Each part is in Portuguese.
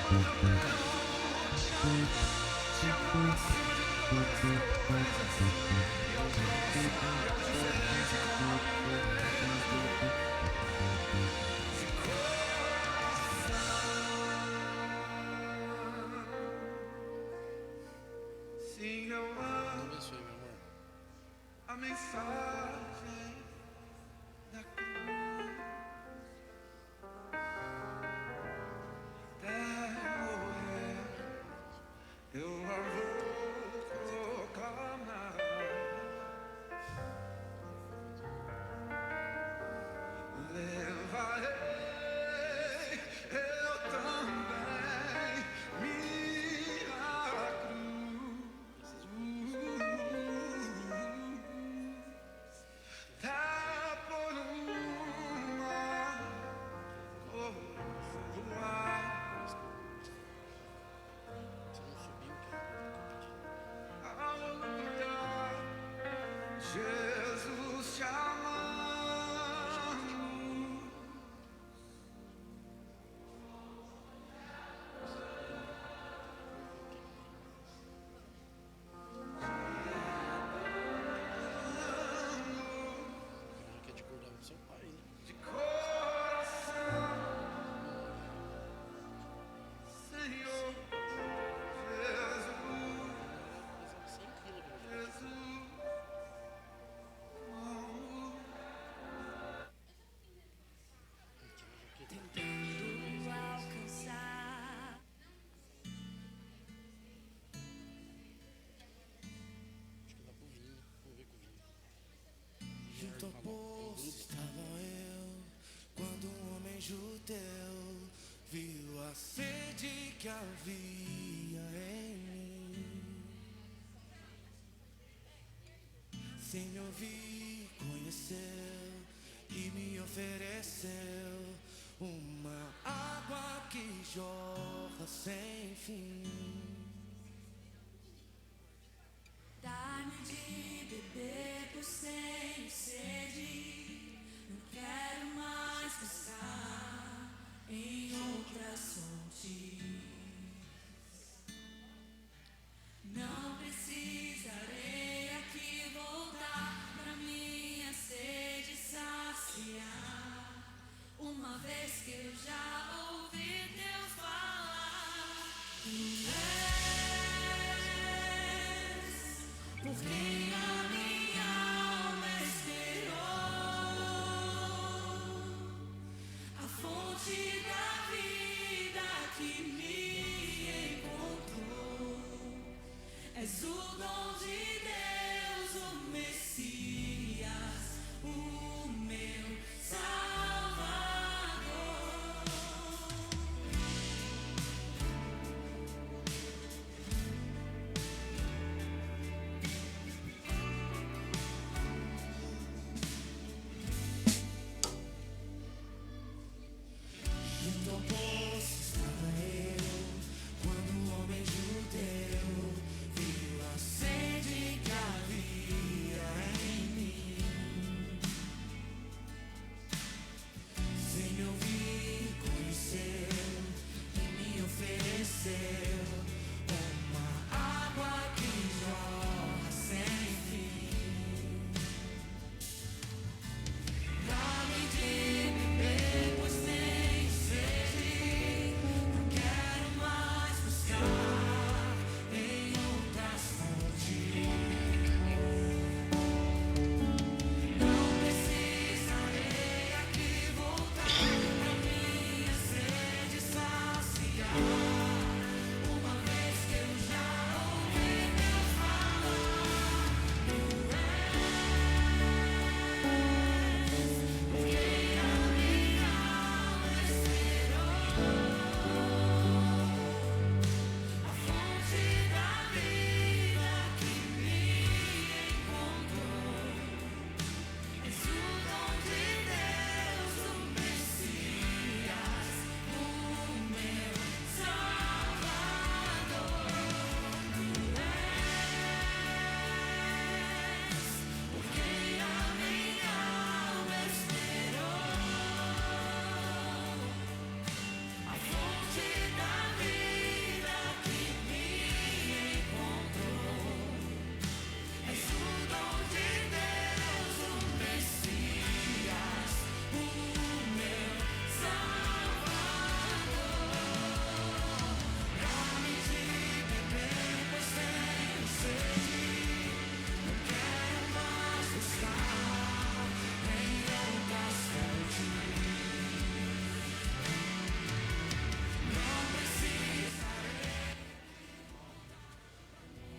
Te aproxime de todas as coisas e ao próximo e ao diferente com mesmo de coração. Sim, eu amo a mensagem da cruz. Até morrer eu a vou proclamar. Levarei eu também minha cruz. Dá por uma coroa. Aleluia, Jesus te amamos. De coração, Senhor Jesus, Jesus. Tentando alcançar. Junto ao poço estava eu, quando um homem judeu viu a sede que havia em mim. Sem me ouvir, conheceu e me ofereceu uma água que jorra sem fim. Dá-me de beber por sem sede. Não quero mais buscar em outras fontes. Não precisarei aqui voltar pra minha sede saciar. Uma vez que eu já ouvi Deus falar.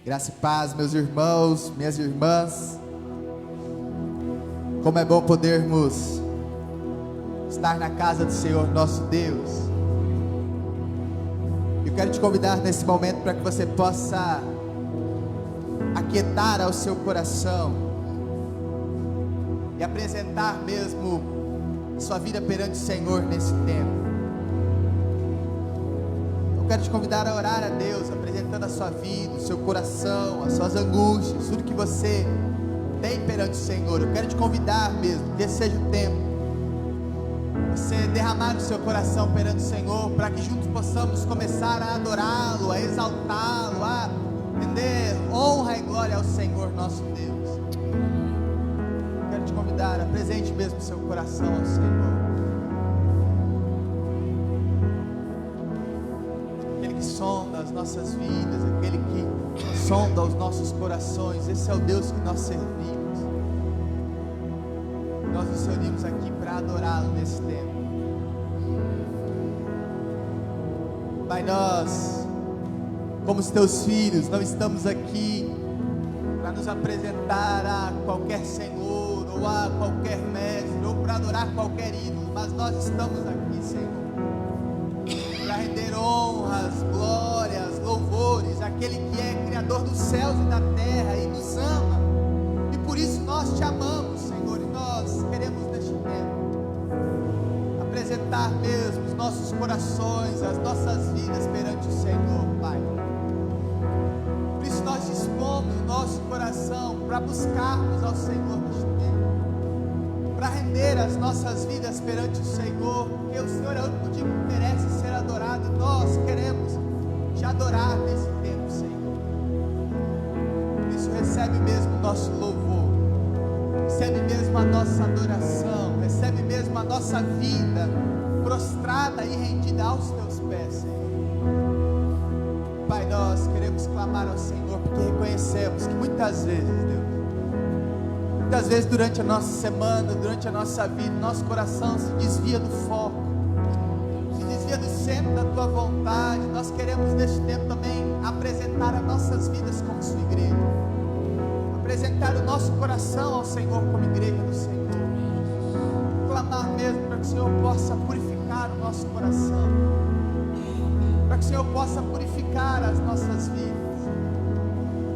Graça e paz, meus irmãos, minhas irmãs. Como é bom podermos estar na casa do Senhor nosso Deus. Eu quero te convidar nesse momento para que você possa aquietar ao seu coração e apresentar mesmo sua vida perante o Senhor nesse tempo. Eu quero te convidar a orar a Deus, apresentando a sua vida, o seu coração, as suas angústias, tudo que você tem perante o Senhor. Eu quero te convidar mesmo, que esse seja o tempo, você derramar o seu coração perante o Senhor, para que juntos possamos começar a adorá-lo, a exaltá-lo, a render honra e glória ao Senhor nosso Deus. Eu quero te convidar, apresente mesmo o seu coração ao Senhor. Aquele que sonda as nossas vidas, aquele que sonda os nossos corações, esse é o Deus que nós servimos. Nós nos reunimos aqui para adorá-lo nesse tempo. Pai, nós, como os teus filhos, não estamos aqui para nos apresentar a qualquer senhor, ou a qualquer mestre, ou para adorar qualquer ídolo, mas nós estamos aqui, Senhor, para render honras, glórias, louvores àquele que é Criador dos céus e da terra e nos ama, e por isso nós te amamos, Senhor, e nós queremos neste tempo apresentar mesmo os nossos corações, as nossas vidas perante o Senhor, Pai. Por isso nós dispomos o nosso coração para buscarmos ao Senhor neste tempo, para render as nossas vidas perante o Senhor, porque o Senhor é o único que merece ser adorado, e nós queremos te adorar nesse tempo, Senhor. Por isso recebe mesmo o nosso louvor, recebe mesmo a nossa adoração, recebe mesmo a nossa vida prostrada e rendida aos teus pés, Senhor. Pai, nós queremos clamar ao Senhor, porque reconhecemos que muitas vezes, Deus, muitas vezes durante a nossa semana, durante a nossa vida, nosso coração se desvia do foco, se desvia do centro da tua vontade. Nós queremos neste tempo também apresentar as nossas vidas como sua igreja, apresentar o nosso coração ao Senhor como igreja do Senhor, clamar mesmo para que o Senhor possa purificar o nosso coração, para que o Senhor possa purificar as nossas vidas,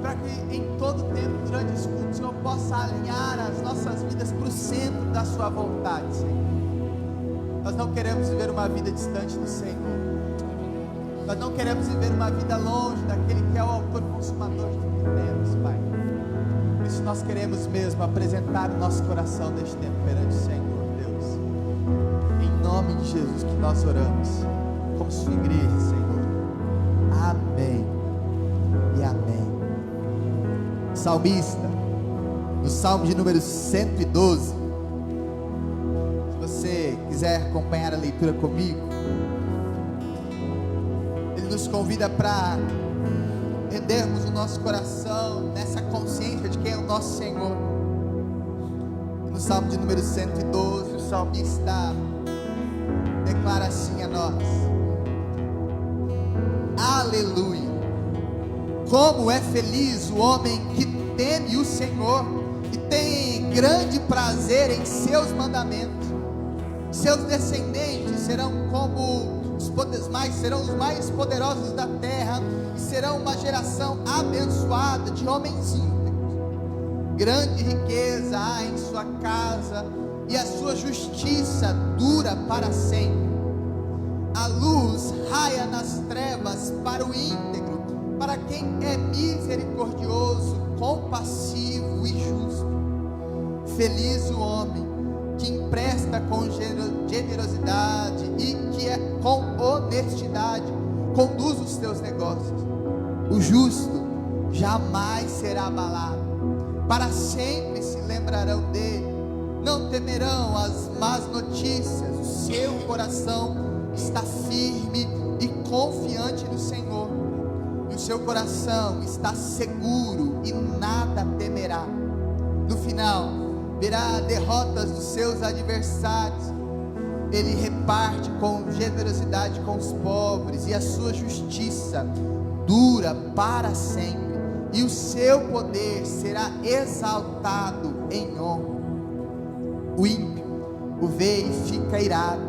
para que em todo tempo, durante esse culto, o Senhor possa alinhar as nossas vidas para o centro da sua vontade, Senhor. Nós não queremos viver uma vida distante do Senhor, nós não queremos viver uma vida longe daquele que é o autor e consumador de tudo que temos, Pai. Por isso nós queremos mesmo apresentar o nosso coração neste tempo perante o Senhor, Deus. Em nome de Jesus que nós oramos, como sua igreja, Senhor. Amém e amém. Salmista, no Salmo de número 112, se você quiser acompanhar a leitura comigo, ele nos convida para rendermos o nosso coração nessa consciência de quem é o nosso Senhor. No Salmo de número 112, o salmista declara assim a nós: aleluia! Como é feliz o homem que teme o Senhor e tem grande prazer em seus mandamentos. Seus descendentes serão como serão os mais poderosos da terra, e serão uma geração abençoada de homens íntegros. Grande riqueza há em sua casa, e a sua justiça dura para sempre. A luz raia nas trevas para o íntegro, para quem é misericordioso, compassivo e justo. Feliz o homem que empresta com generosidade e que é com honestidade conduz os teus negócios. O justo jamais será abalado, para sempre se lembrarão dele, não temerão as más notícias. O seu coração está firme e confiante no Senhor, e o seu coração está seguro e nada temerá. No final, verá derrotas dos seus adversários. Ele reparte com generosidade com os pobres, e a sua justiça dura para sempre. e o seu poder será exaltado em honra. O ímpio o vê e fica irado,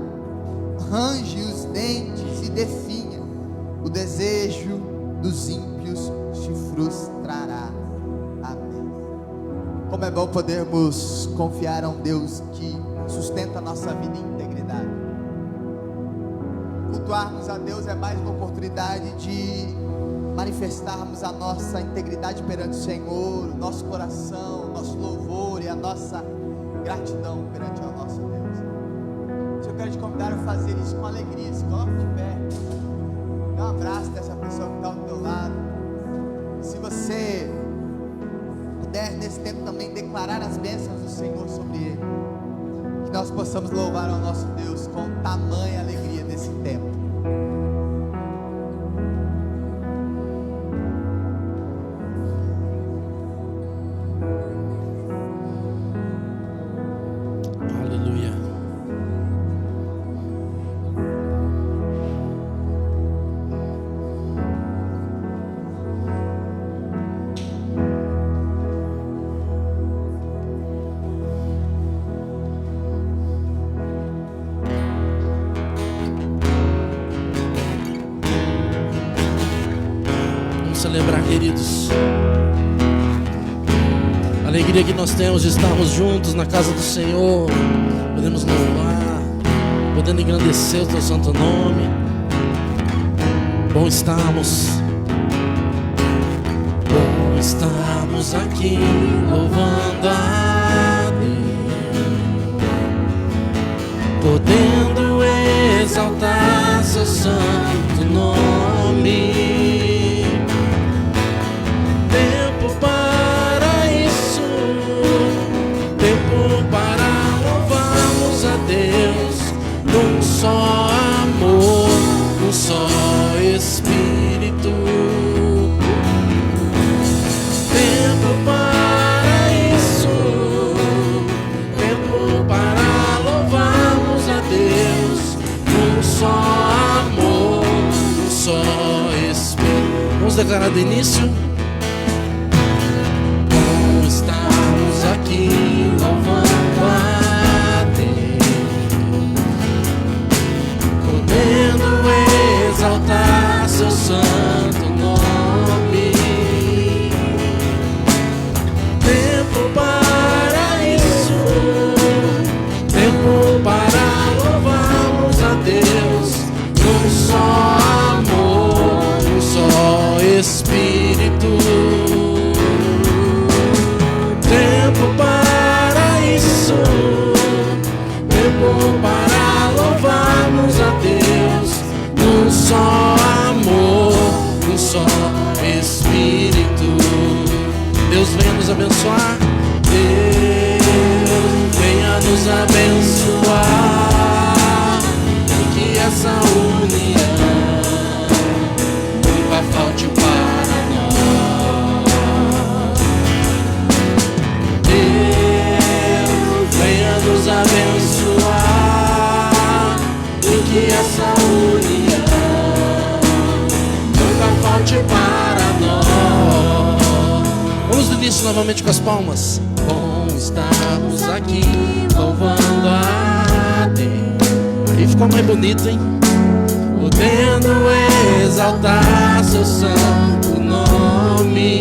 range os dentes e definha, o desejo dos ímpios se frustrará. Amém. Como é bom podermos confiar a um Deus que sustenta a nossa vida em integridade. Cultuarmos a Deus é mais uma oportunidade de manifestarmos a nossa integridade perante o Senhor, o nosso coração, o nosso louvor e a nossa gratidão perante o nosso Deus. Eu quero te convidar a fazer isso com alegria. Se coloque de pé, dá um abraço dessa pessoa que está ao teu lado. Se você puder nesse tempo também declarar as bênçãos do Senhor sobre ele, que nós possamos louvar ao nosso Deus com tamanha alegria nesse tempo. Aleluia. Vamos celebrar, queridos, a alegria que nós temos de estarmos juntos na casa do Senhor. Podemos louvar, podendo engrandecer o teu santo nome. Bom estamos aqui louvando a Deus, podendo exaltar seu santo nome. Tempo para isso, tempo para louvarmos a Deus, num só amor, num só Espírito. Tempo para isso, tempo para louvarmos a Deus, num só amor, num só Espírito. Vamos declarar do início? Estamos aqui louvando a Deus, podendo exaltar seu santo nome. Tempo para isso, tempo para louvarmos a Deus, num só amor, num só Espírito. Tempo para isso, tempo para louvarmos a Deus, num só amor, num só Espírito. Deus venha nos abençoar, Deus venha nos abençoar, e que essa união nunca falte para nós. Deus venha nos abençoar, e que essa união nunca falte para nós. Vamos do início novamente com as palmas. Bom estarmos aqui louvando a Deus. Aí ficou mais bonito, hein? Podendo exaltar seu santo nome.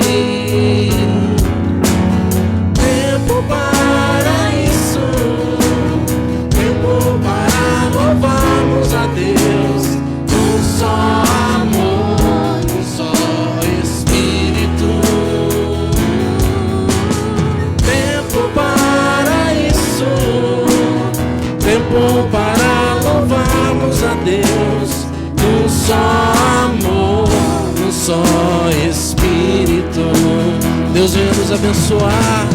Tempo para isso, tempo para louvarmos a Deus, num só amor, num só Espírito. Tempo para isso, tempo para louvarmos a Deus, num só amor, num só Espírito. Deus venha nos abençoar,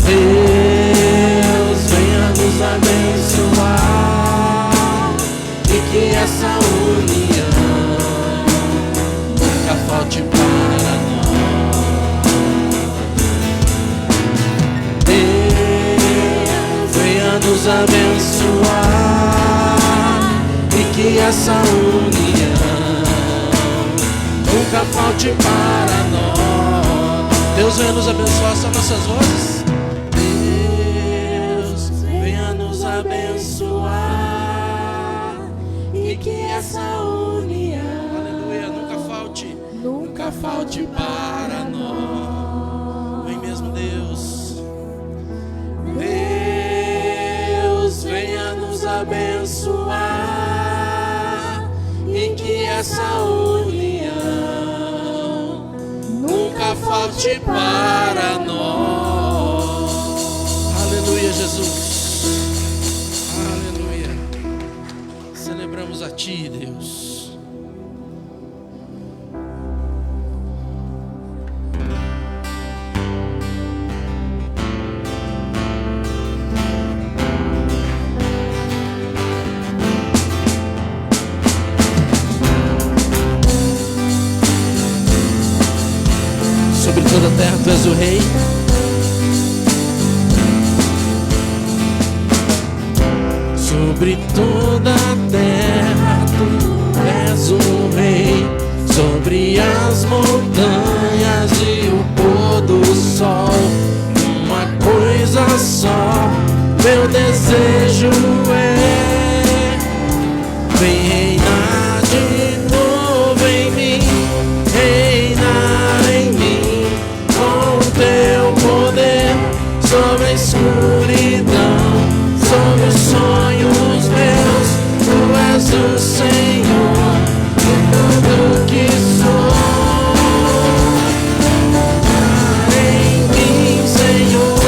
Deus venha nos abençoar, e que essa união nunca falte para nós. Deus venha nos abençoar, e que essa união nunca falte para nós. Deus venha nos abençoar, só nossas vozes. Deus venha nos abençoar e que essa união, aleluia, nunca falte para nós. Vem mesmo, Deus. Deus venha nos abençoar e que essa união nunca falte para nós. Aleluia, Jesus. Aleluia. Celebramos a Ti, Deus. Sobre toda a terra Tu és o Rei. Sobre toda a terra Tu és o Rei. Sobre as montanhas e o pôr do sol, uma coisa só meu desejo é: vem reinar de novo em mim, reinar em mim com Teu poder sobre a escuridão, sobre os sonhos meus. Tu és o Senhor de tudo que sou. Em mim, Senhor.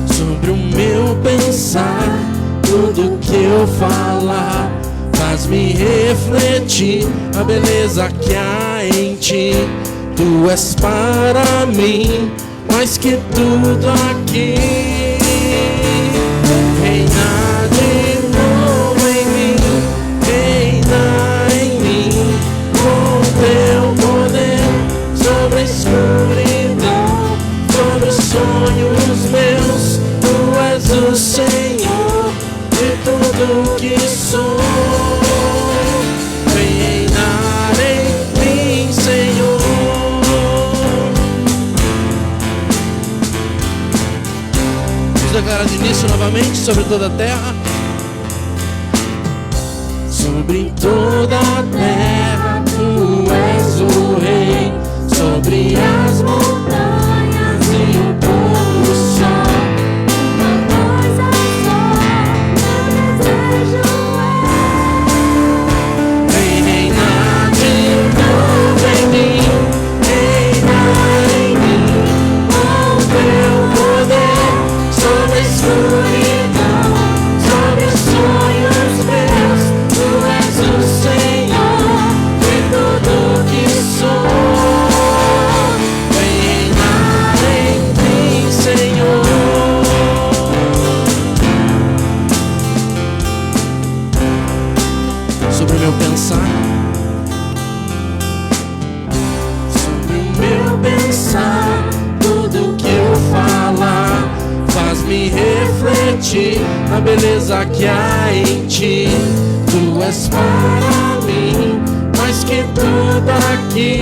Sobre o meu pensar, tudo que eu falar faz-me refletir a beleza que há em Ti. Tu és para mim mais que tudo aqui. Reinar de novo em mim, reinar em mim com Teu poder sobre a escuridão, sobre os sonhos meus. Tu és o Senhor de tudo que sou. Vem reinar em mim, Senhor. Vamos declarar de início novamente sobre toda a terra. Sobre toda a terra Tu és o Rei. Sobre as montanhas e o pôr do sol, uma coisa só meu desejo vem reinar de novo em mim, reinar em mim com Teu poder sobre a escuridão, sobre os sonhos meus. Tu és o Senhor de tudo que sou. Vem reinar em mim, Senhor. Sobre o meu pensar, sobre o meu pensar, tudo que eu falar faz-me refletir a beleza que há em Ti. Tu és para mim mais que tudo aqui.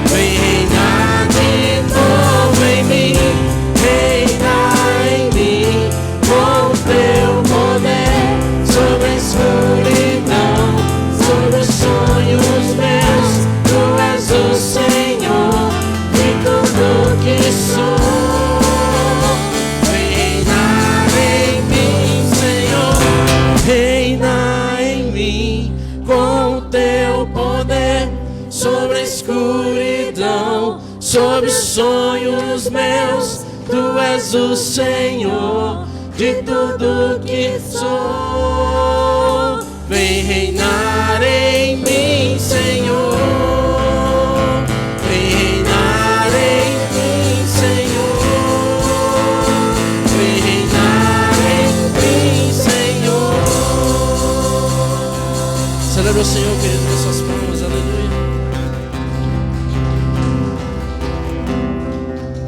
Vem reinar de novo em mim, reinar em mim com Teu poder sobre a escuridão, sobre os sonhos meus. Tu és o Senhor de tudo que sou. Vem reinar em mim, Senhor. Reinar em mim com Teu poder sobre a escuridão, sobre os sonhos meus. Tu és o Senhor de tudo que sou. Vem reinar em mim, Senhor. Vem reinar em mim, Senhor. Vem reinar em mim, Senhor. Celebra o Senhor, querido, com suas palmas, aleluia.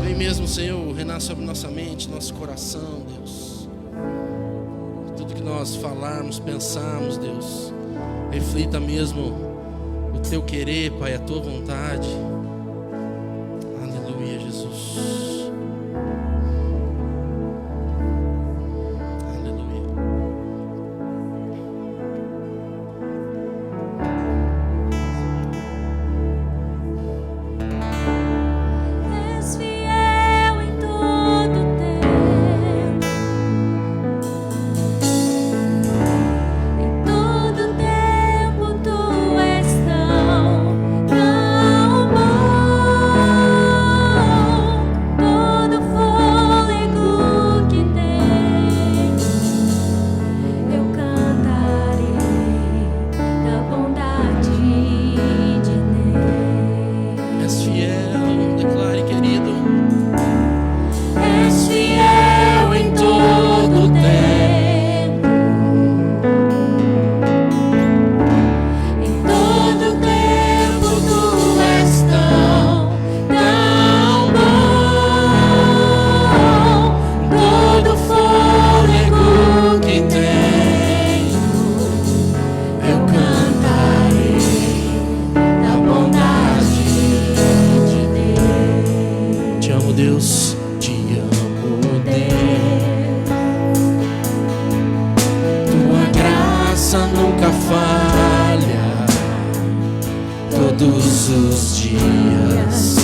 Vem mesmo, Senhor, reinar sobre nossa mente, nosso coração, Deus. que nós falarmos, pensarmos, Deus, reflita mesmo o teu querer, Pai, a tua vontade. Aleluia, Jesus. Aleluia. És fiel em todo tempo. Em todo tempo tu és tão bom. Todo fôlego que tenho, eu cantarei da bondade de Deus. És fiel, declare, querido. És fiel em todo tempo. Em todo tempo tu és tão bom. Todo fôlego que tenho, eu cantarei da bondade de Deus. Te amo, Deus. Te amo, Deus. Tua graça nunca falha. Todos os dias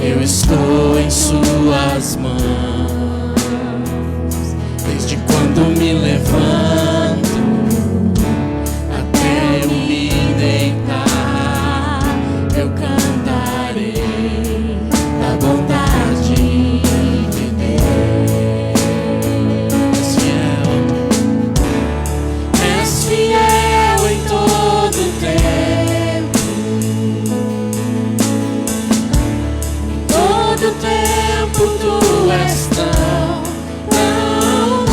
eu estou em suas mãos. Desde quando me levanto até eu me deitar, eu cantarei da bondade de Deus. És fiel em todo tempo. Em todo tempo tu és tão bom.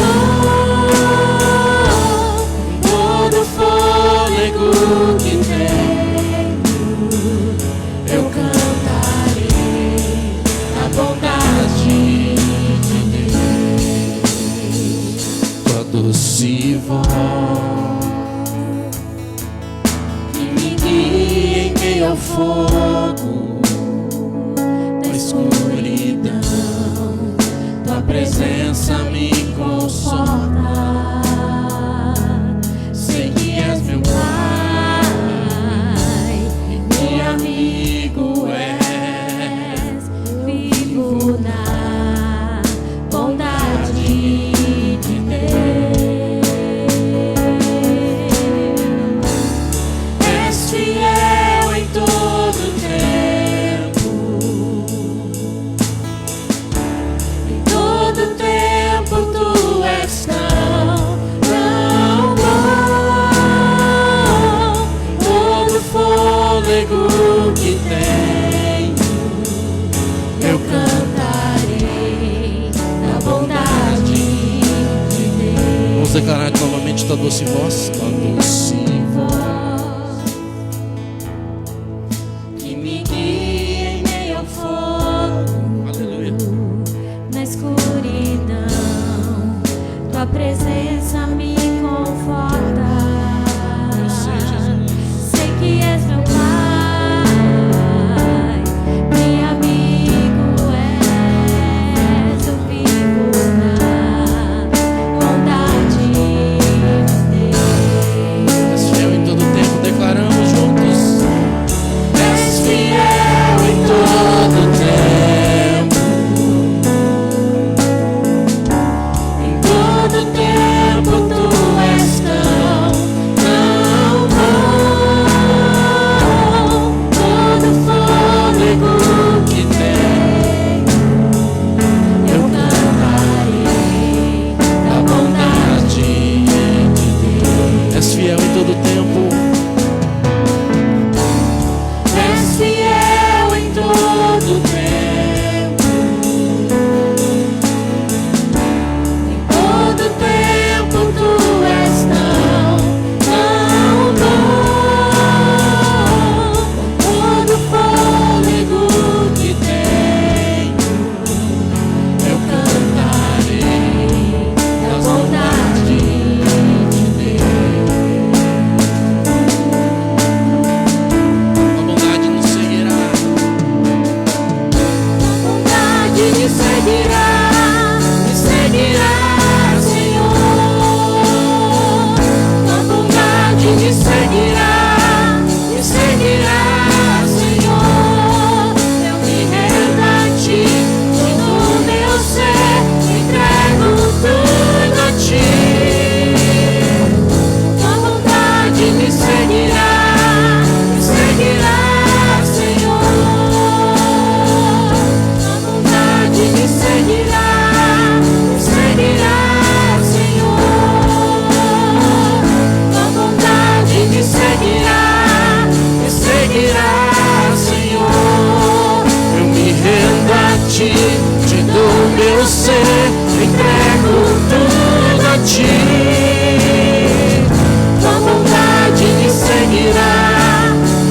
Todo fôlego que tenho, eu cantarei a bondade de Deus. Tua doce voz que me guia em meio ao fogo, tua escuridão, tua presença me consola. Sei que és meu Pai e meu amigo és. Vivo na bondade de Deus. És fiel em todo tempo. Em todo tempo tu és tão bom. Todo fôlego que tenho, eu Cantarei da bondade de Deus. Vamos declarar novamente tua doce voz. Tua doce voz Que me guia em meio ao fogo, aleluia. na escuridão, tua presença me conforta. Eu sei, Jesus. Sei que és meu Pai, meu amigo és. Eu vivo na bondade de Deus. És fiel em todo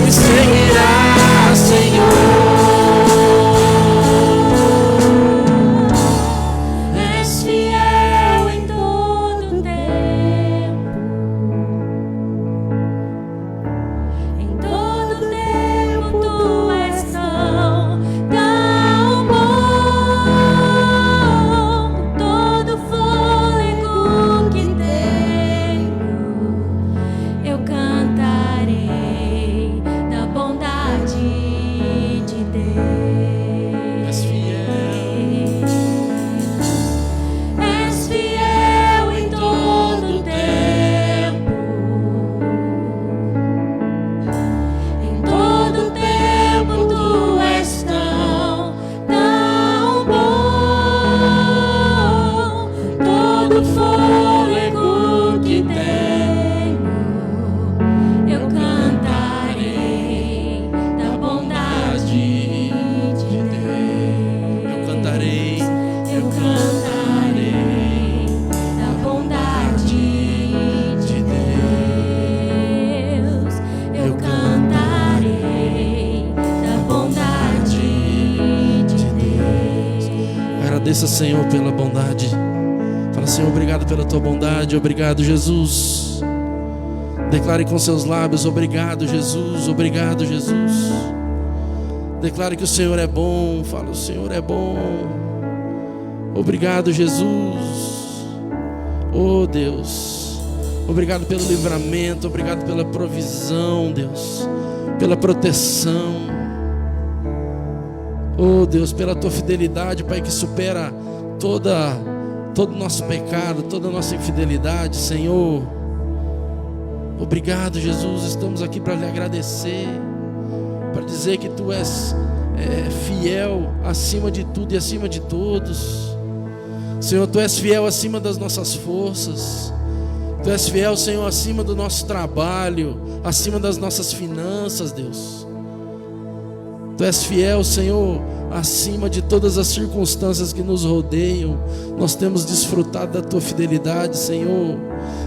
me seguirá, Senhor. És fiel em todo tempo. Em todo tempo tu és tão bom. Todo fôlego que tenho, eu cantarei da bondade de Deus. És fiel. És fiel em todo tempo. Em todo tempo tu és tão bom. Todo fôlego que tenho, eu cantarei da bondade de Deus. Eu cantarei. Eu cantarei da bondade de Deus. Eu cantarei da bondade de Deus. Agradeça, Senhor, pela bondade. Fala, Senhor, obrigado pela tua bondade. Obrigado, Jesus. Declare com seus lábios: obrigado, Jesus. Obrigado, Jesus. Declare que o Senhor é bom. Fala: o Senhor é bom. Obrigado, Jesus. Oh, Deus. Obrigado pelo livramento. Obrigado pela provisão, Deus. Pela proteção. Oh, Deus, pela tua fidelidade, Pai, que supera todo o nosso pecado, toda a nossa infidelidade, Senhor. Obrigado, Jesus. Estamos aqui para lhe agradecer, para dizer que tu és fiel acima de tudo e acima de todos. Senhor, tu és fiel acima das nossas forças. Tu és fiel, Senhor, acima do nosso trabalho, acima das nossas finanças, Deus. Tu és fiel, Senhor, acima de todas as circunstâncias que nos rodeiam. Nós temos desfrutado da tua fidelidade, Senhor,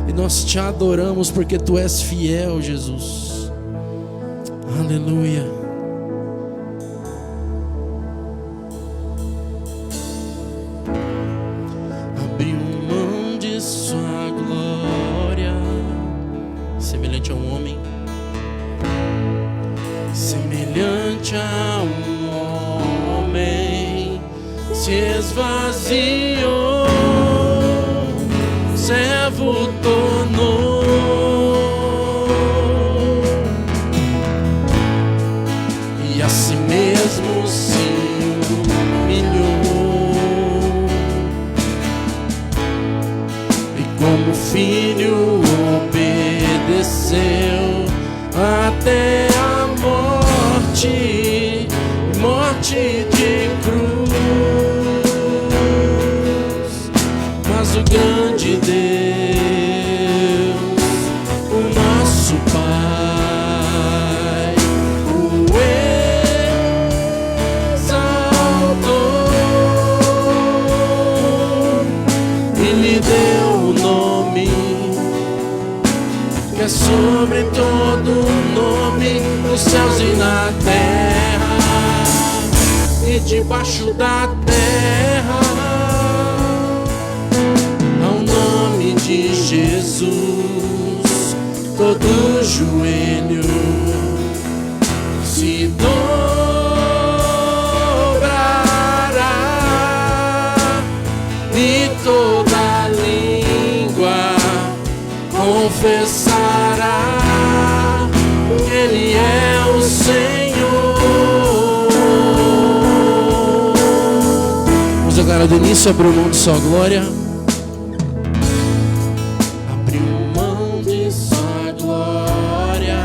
e nós te adoramos porque tu és fiel, Jesus. Aleluia. Abriu mão de sua glória, semelhante a um homem, semelhante a um homem, se esvaziou, servo tornou, e a si mesmo se humilhou, e como filho obedeceu até a morte, morte de cruz. Mas o grande Deus, o nosso Pai, o exaltou e lhe deu o nome que é sobre todo nome, nos céus e na terra e debaixo da terra. Ao nome de Jesus, todo joelho se dobrará e toda língua confessará que Ele é o Senhor. Vamos agora do início, abriu mão de sua glória. Abriu mão de sua glória.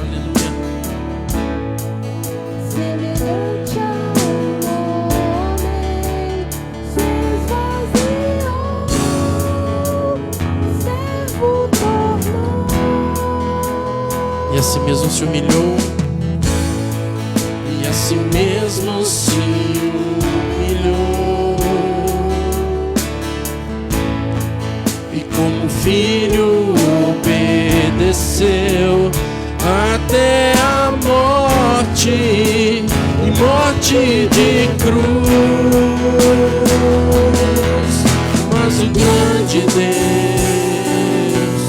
Aleluia. Semelhante a um homem, se esvaziou, servo tornou, E a si mesmo se humilhou, e a si mesmo se humilhou, e como filho obedeceu até até a morte e morte de cruz. Mas o grande Deus,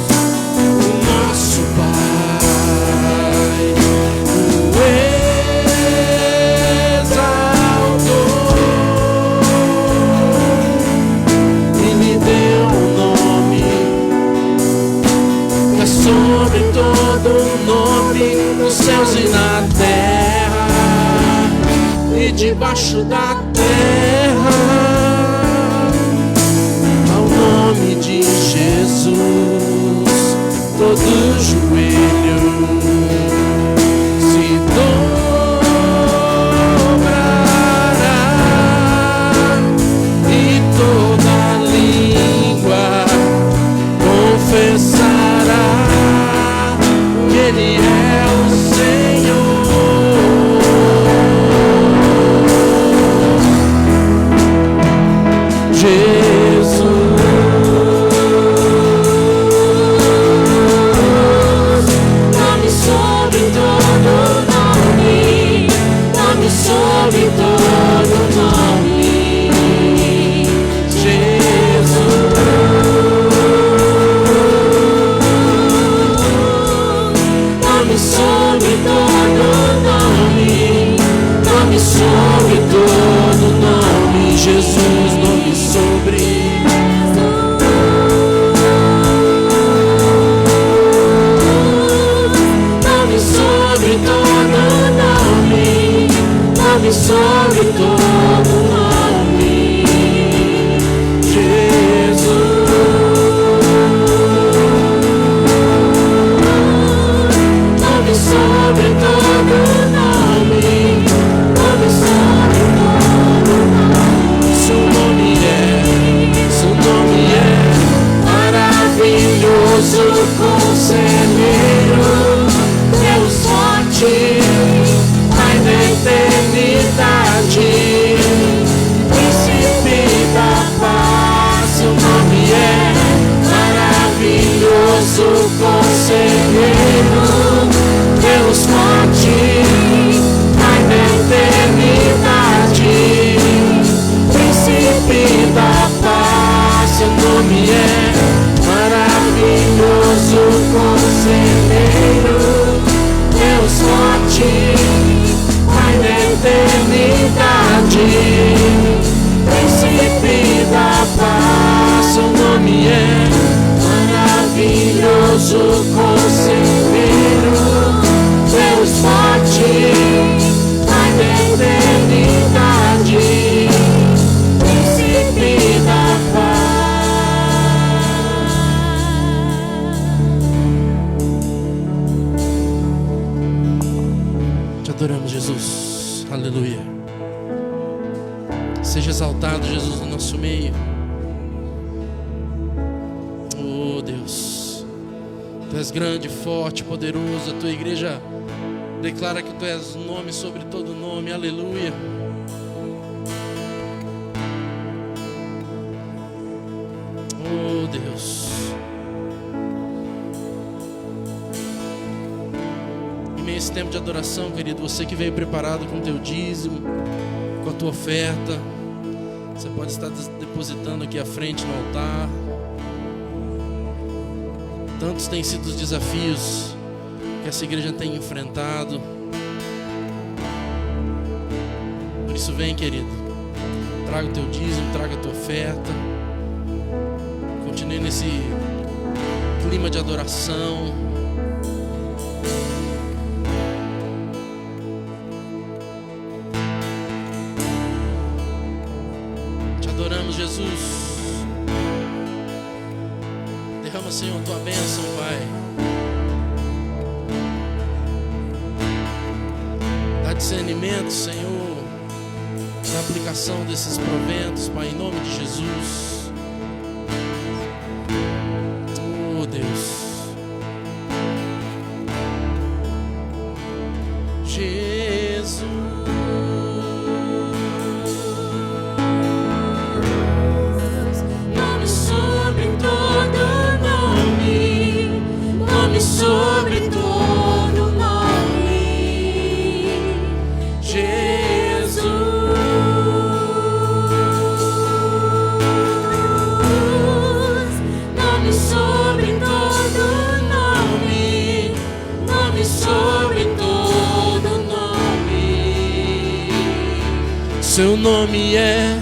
o nosso Pai, o exaltou. Ele deu um nome que é sobre todo nome, nos céus e na terra e debaixo da terra. Ao nome de Jesus, todo joelho se dobrará e toda língua confessará que Ele é o Senhor. Nome sobre todo nome, nome sobre todo nome, Jesus, nome sobre todo nome, nome sobre todo nome, Jesus, nome sobre. nome sobre todo nome, nome sobre todo nome, Jesus, nome sobre todo nome, nome sobre todo nome. seu nome é Maravilhoso Conselheiro, Deus forte, Pai da eternidade, Príncipe da paz. Seu nome é maravilhoso Conselheiro, Deus forte, Pai da eternidade, Príncipe da paz. Seu nome é maravilhoso Conselheiro, Deus forte, Pai da eternidade, Príncipe da paz. Seu nome é maravilhoso Conselheiro, Deus forte, Pai da eternidade, Príncipe da paz. Te adoramos, Jesus. Aleluia. Seja exaltado, Jesus, no nosso meio. Oh, Deus, Tu és grande, forte, poderoso. A Tua igreja declara que Tu és nome sobre todo nome. Aleluia. Oh, Deus. Em meio a esse tempo de adoração, querido, você que veio preparado com o teu dízimo, com a tua oferta, você pode estar depositando aqui à frente no altar. Tantos têm sido os desafios que essa igreja tem enfrentado. Por isso vem, querido, traga o teu dízimo, traga a tua oferta. Continue nesse clima de adoração. Te adoramos, Jesus. Derrama, Senhor, tua bênção, Pai. Dá discernimento, Senhor, na aplicação desses proventos, Pai, em nome de Jesus. Oh, Deus. Jesus. Nome sobre todo nome, nome sobre todo nome. Seu nome é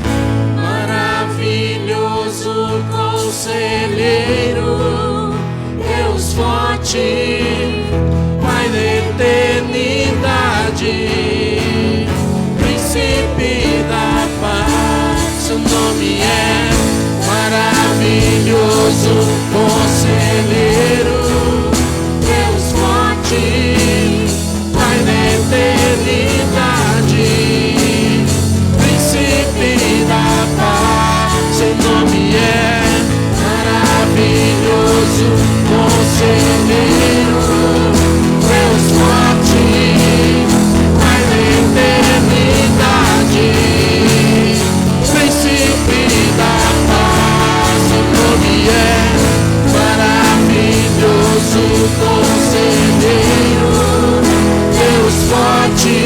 maravilhoso, conselheiro, Deus forte, Pai da eternidade, príncipe da paz. Seu nome é maravilhoso, conselheiro, Deus forte, Pai da eternidade, príncipe da paz. Seu nome é maravilhoso, conselheiro, Deus forte, Pai da eternidade, príncipe da paz. Seu nome é maravilhoso, conselheiro, Deus forte,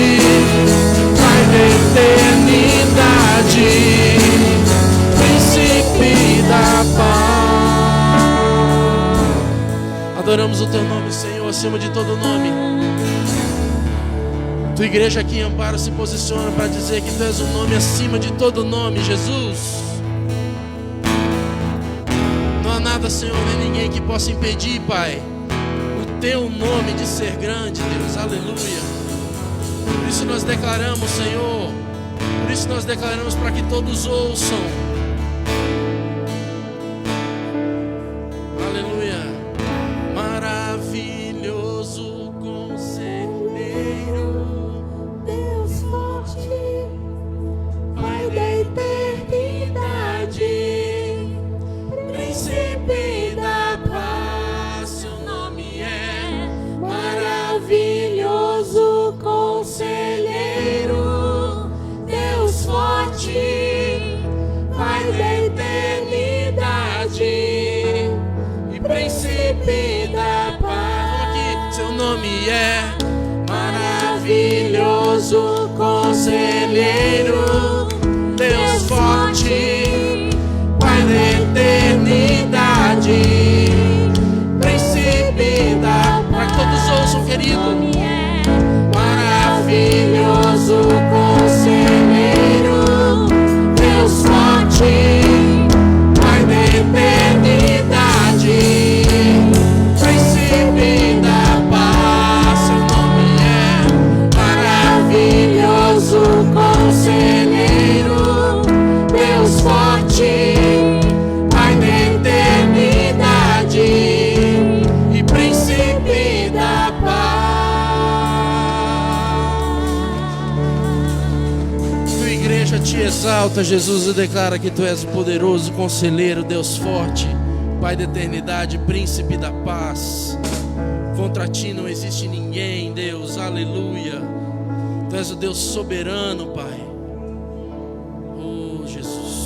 Pai da eternidade, príncipe da paz. Adoramos o teu nome, Senhor, acima de todo nome. Tua igreja aqui em Amparo se posiciona para dizer que tu és o nome acima de todo nome, Jesus. Não há nada, Senhor, nem ninguém que possa impedir, Pai, o teu nome de ser grande, Deus, aleluia. Por isso nós declaramos, Senhor, por isso nós declaramos para que todos ouçam, aleluia. Maravilhoso conselheiro, Deus forte, Pai da eternidade, príncipe da paz. Seu nome é maravilhoso, conselheiro, Deus forte, Pai da eternidade e príncipe da paz. Vamos aqui. Seu nome é maravilhoso, conselheiro, Deus forte, Pai da eternidade, príncipe da paz. Para que todos ouçam, querido. Maravilhoso conselheiro, Deus forte, Pai da eternidade, príncipe da paz. Seu nome é maravilhoso conselheiro, Deus forte, Pai da eternidade e príncipe da paz. Tua igreja te exalta, Jesus, e declara que tu és o poderoso conselheiro, Deus forte, Pai da eternidade, príncipe da paz. Contra ti não existe ninguém, Deus, aleluia. Tu és o Deus soberano, Pai. Oh, Jesus.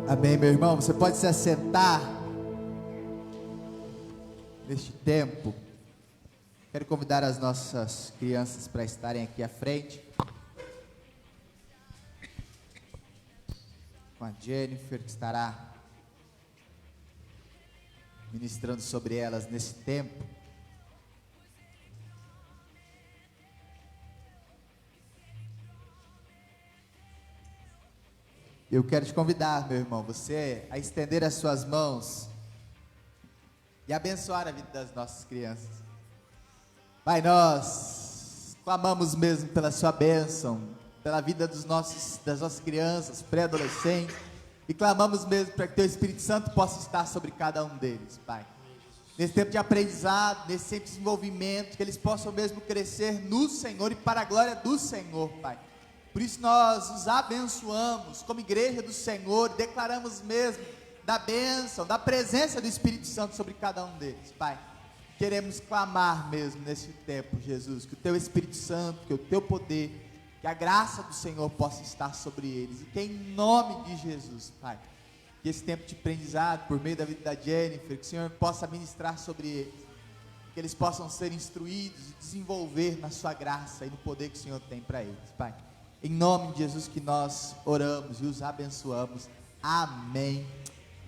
Amém, meu irmão. Você pode se assentar neste tempo. Quero convidar as nossas crianças para estarem aqui à frente. Com a Jennifer, que estará ministrando sobre elas nesse tempo. Eu quero te convidar, meu irmão, você a estender as suas mãos e abençoar a vida das nossas crianças. Pai, nós clamamos mesmo pela sua bênção, pela vida das nossas crianças, pré-adolescentes, e clamamos mesmo para que teu Espírito Santo possa estar sobre cada um deles, Pai. Nesse tempo de aprendizado, nesse tempo de desenvolvimento, que eles possam mesmo crescer no Senhor e para a glória do Senhor, Pai. Por isso nós os abençoamos como igreja do Senhor, declaramos mesmo da bênção, da presença do Espírito Santo sobre cada um deles, Pai. Queremos clamar mesmo nesse tempo, Jesus, que o teu Espírito Santo, que o teu poder, que a graça do Senhor possa estar sobre eles, e que em nome de Jesus, Pai, que esse tempo de aprendizado, por meio da vida da Jennifer, que o Senhor possa ministrar sobre eles, que eles possam ser instruídos e desenvolver na sua graça e no poder que o Senhor tem para eles, Pai. Em nome de Jesus que nós oramos e os abençoamos. Amém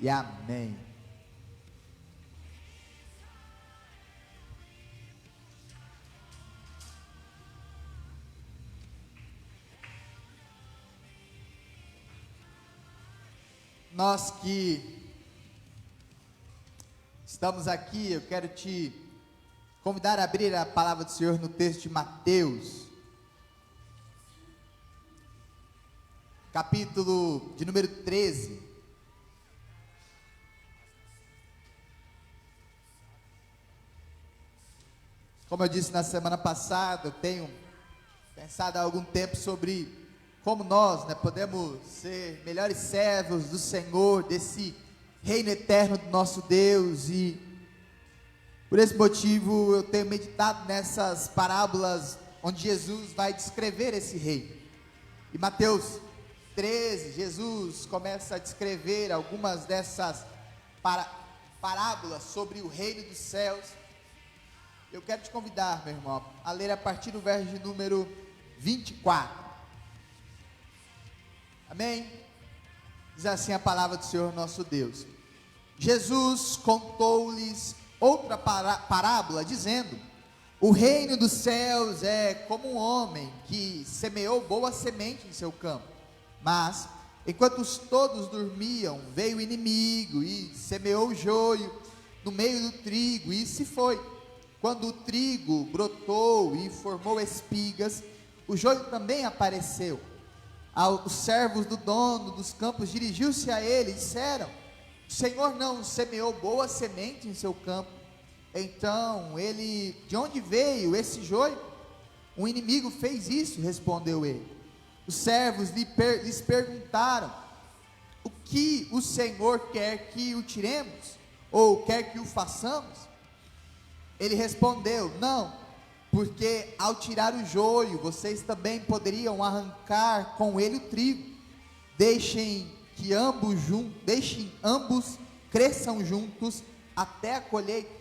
e amém. Nós que estamos aqui, eu quero te convidar a abrir a palavra do Senhor no texto de Mateus, capítulo de número 13. Como eu disse na semana passada, eu tenho pensado há algum tempo sobre como nós, podemos ser melhores servos do Senhor, desse reino eterno do nosso Deus, e por esse motivo eu tenho meditado nessas parábolas onde Jesus vai descrever esse reino. Em Mateus 13, Jesus começa a descrever algumas dessas parábolas sobre o reino dos céus. Eu quero te convidar, meu irmão, a ler a partir do verso de número 24. Amém? Diz assim a palavra do Senhor nosso Deus. Jesus contou-lhes outra parábola, dizendo: o reino dos céus é como um homem que semeou boa semente em seu campo. Mas, enquanto todos dormiam, veio o inimigo e semeou o joio no meio do trigo, e se foi. Quando o trigo brotou e formou espigas, o joio também apareceu. Os servos do dono dos campos dirigiu-se a ele e disseram: o Senhor não semeou boa semente em seu campo? Então ele: de onde veio esse joio? Um inimigo fez isso, respondeu ele. Os servos lhes perguntaram: o que o Senhor quer que o tiremos? Ou quer que o façamos? Ele respondeu: não, porque ao tirar o joio, vocês também poderiam arrancar com ele o trigo. Deixem ambos cresçam juntos até a colheita.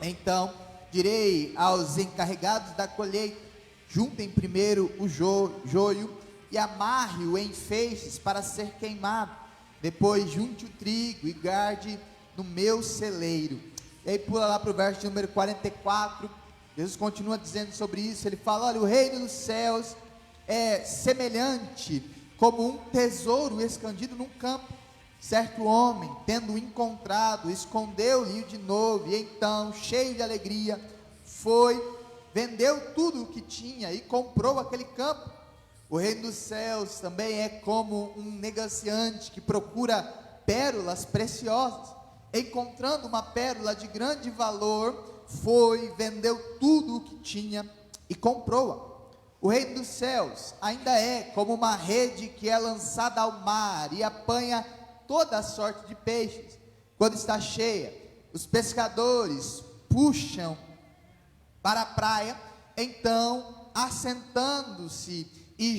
Então direi aos encarregados da colheita: juntem primeiro o joio e amarre-o em feixes para ser queimado. Depois junte o trigo e guarde no meu celeiro. E aí pula lá para o verso de número 44. Jesus continua dizendo sobre isso. Ele fala: olha, o reino dos céus é semelhante como um tesouro escondido num campo. Certo homem, tendo encontrado, escondeu-lhe de novo, e então, cheio de alegria, foi, vendeu tudo o que tinha e comprou aquele campo. O reino dos céus também é como um negociante que procura pérolas preciosas. Encontrando uma pérola de grande valor, foi, vendeu tudo o que tinha e comprou-a. O reino dos céus ainda é como uma rede que é lançada ao mar e apanha toda a sorte de peixes. Quando está cheia, os pescadores puxam para a praia, então assentam-se e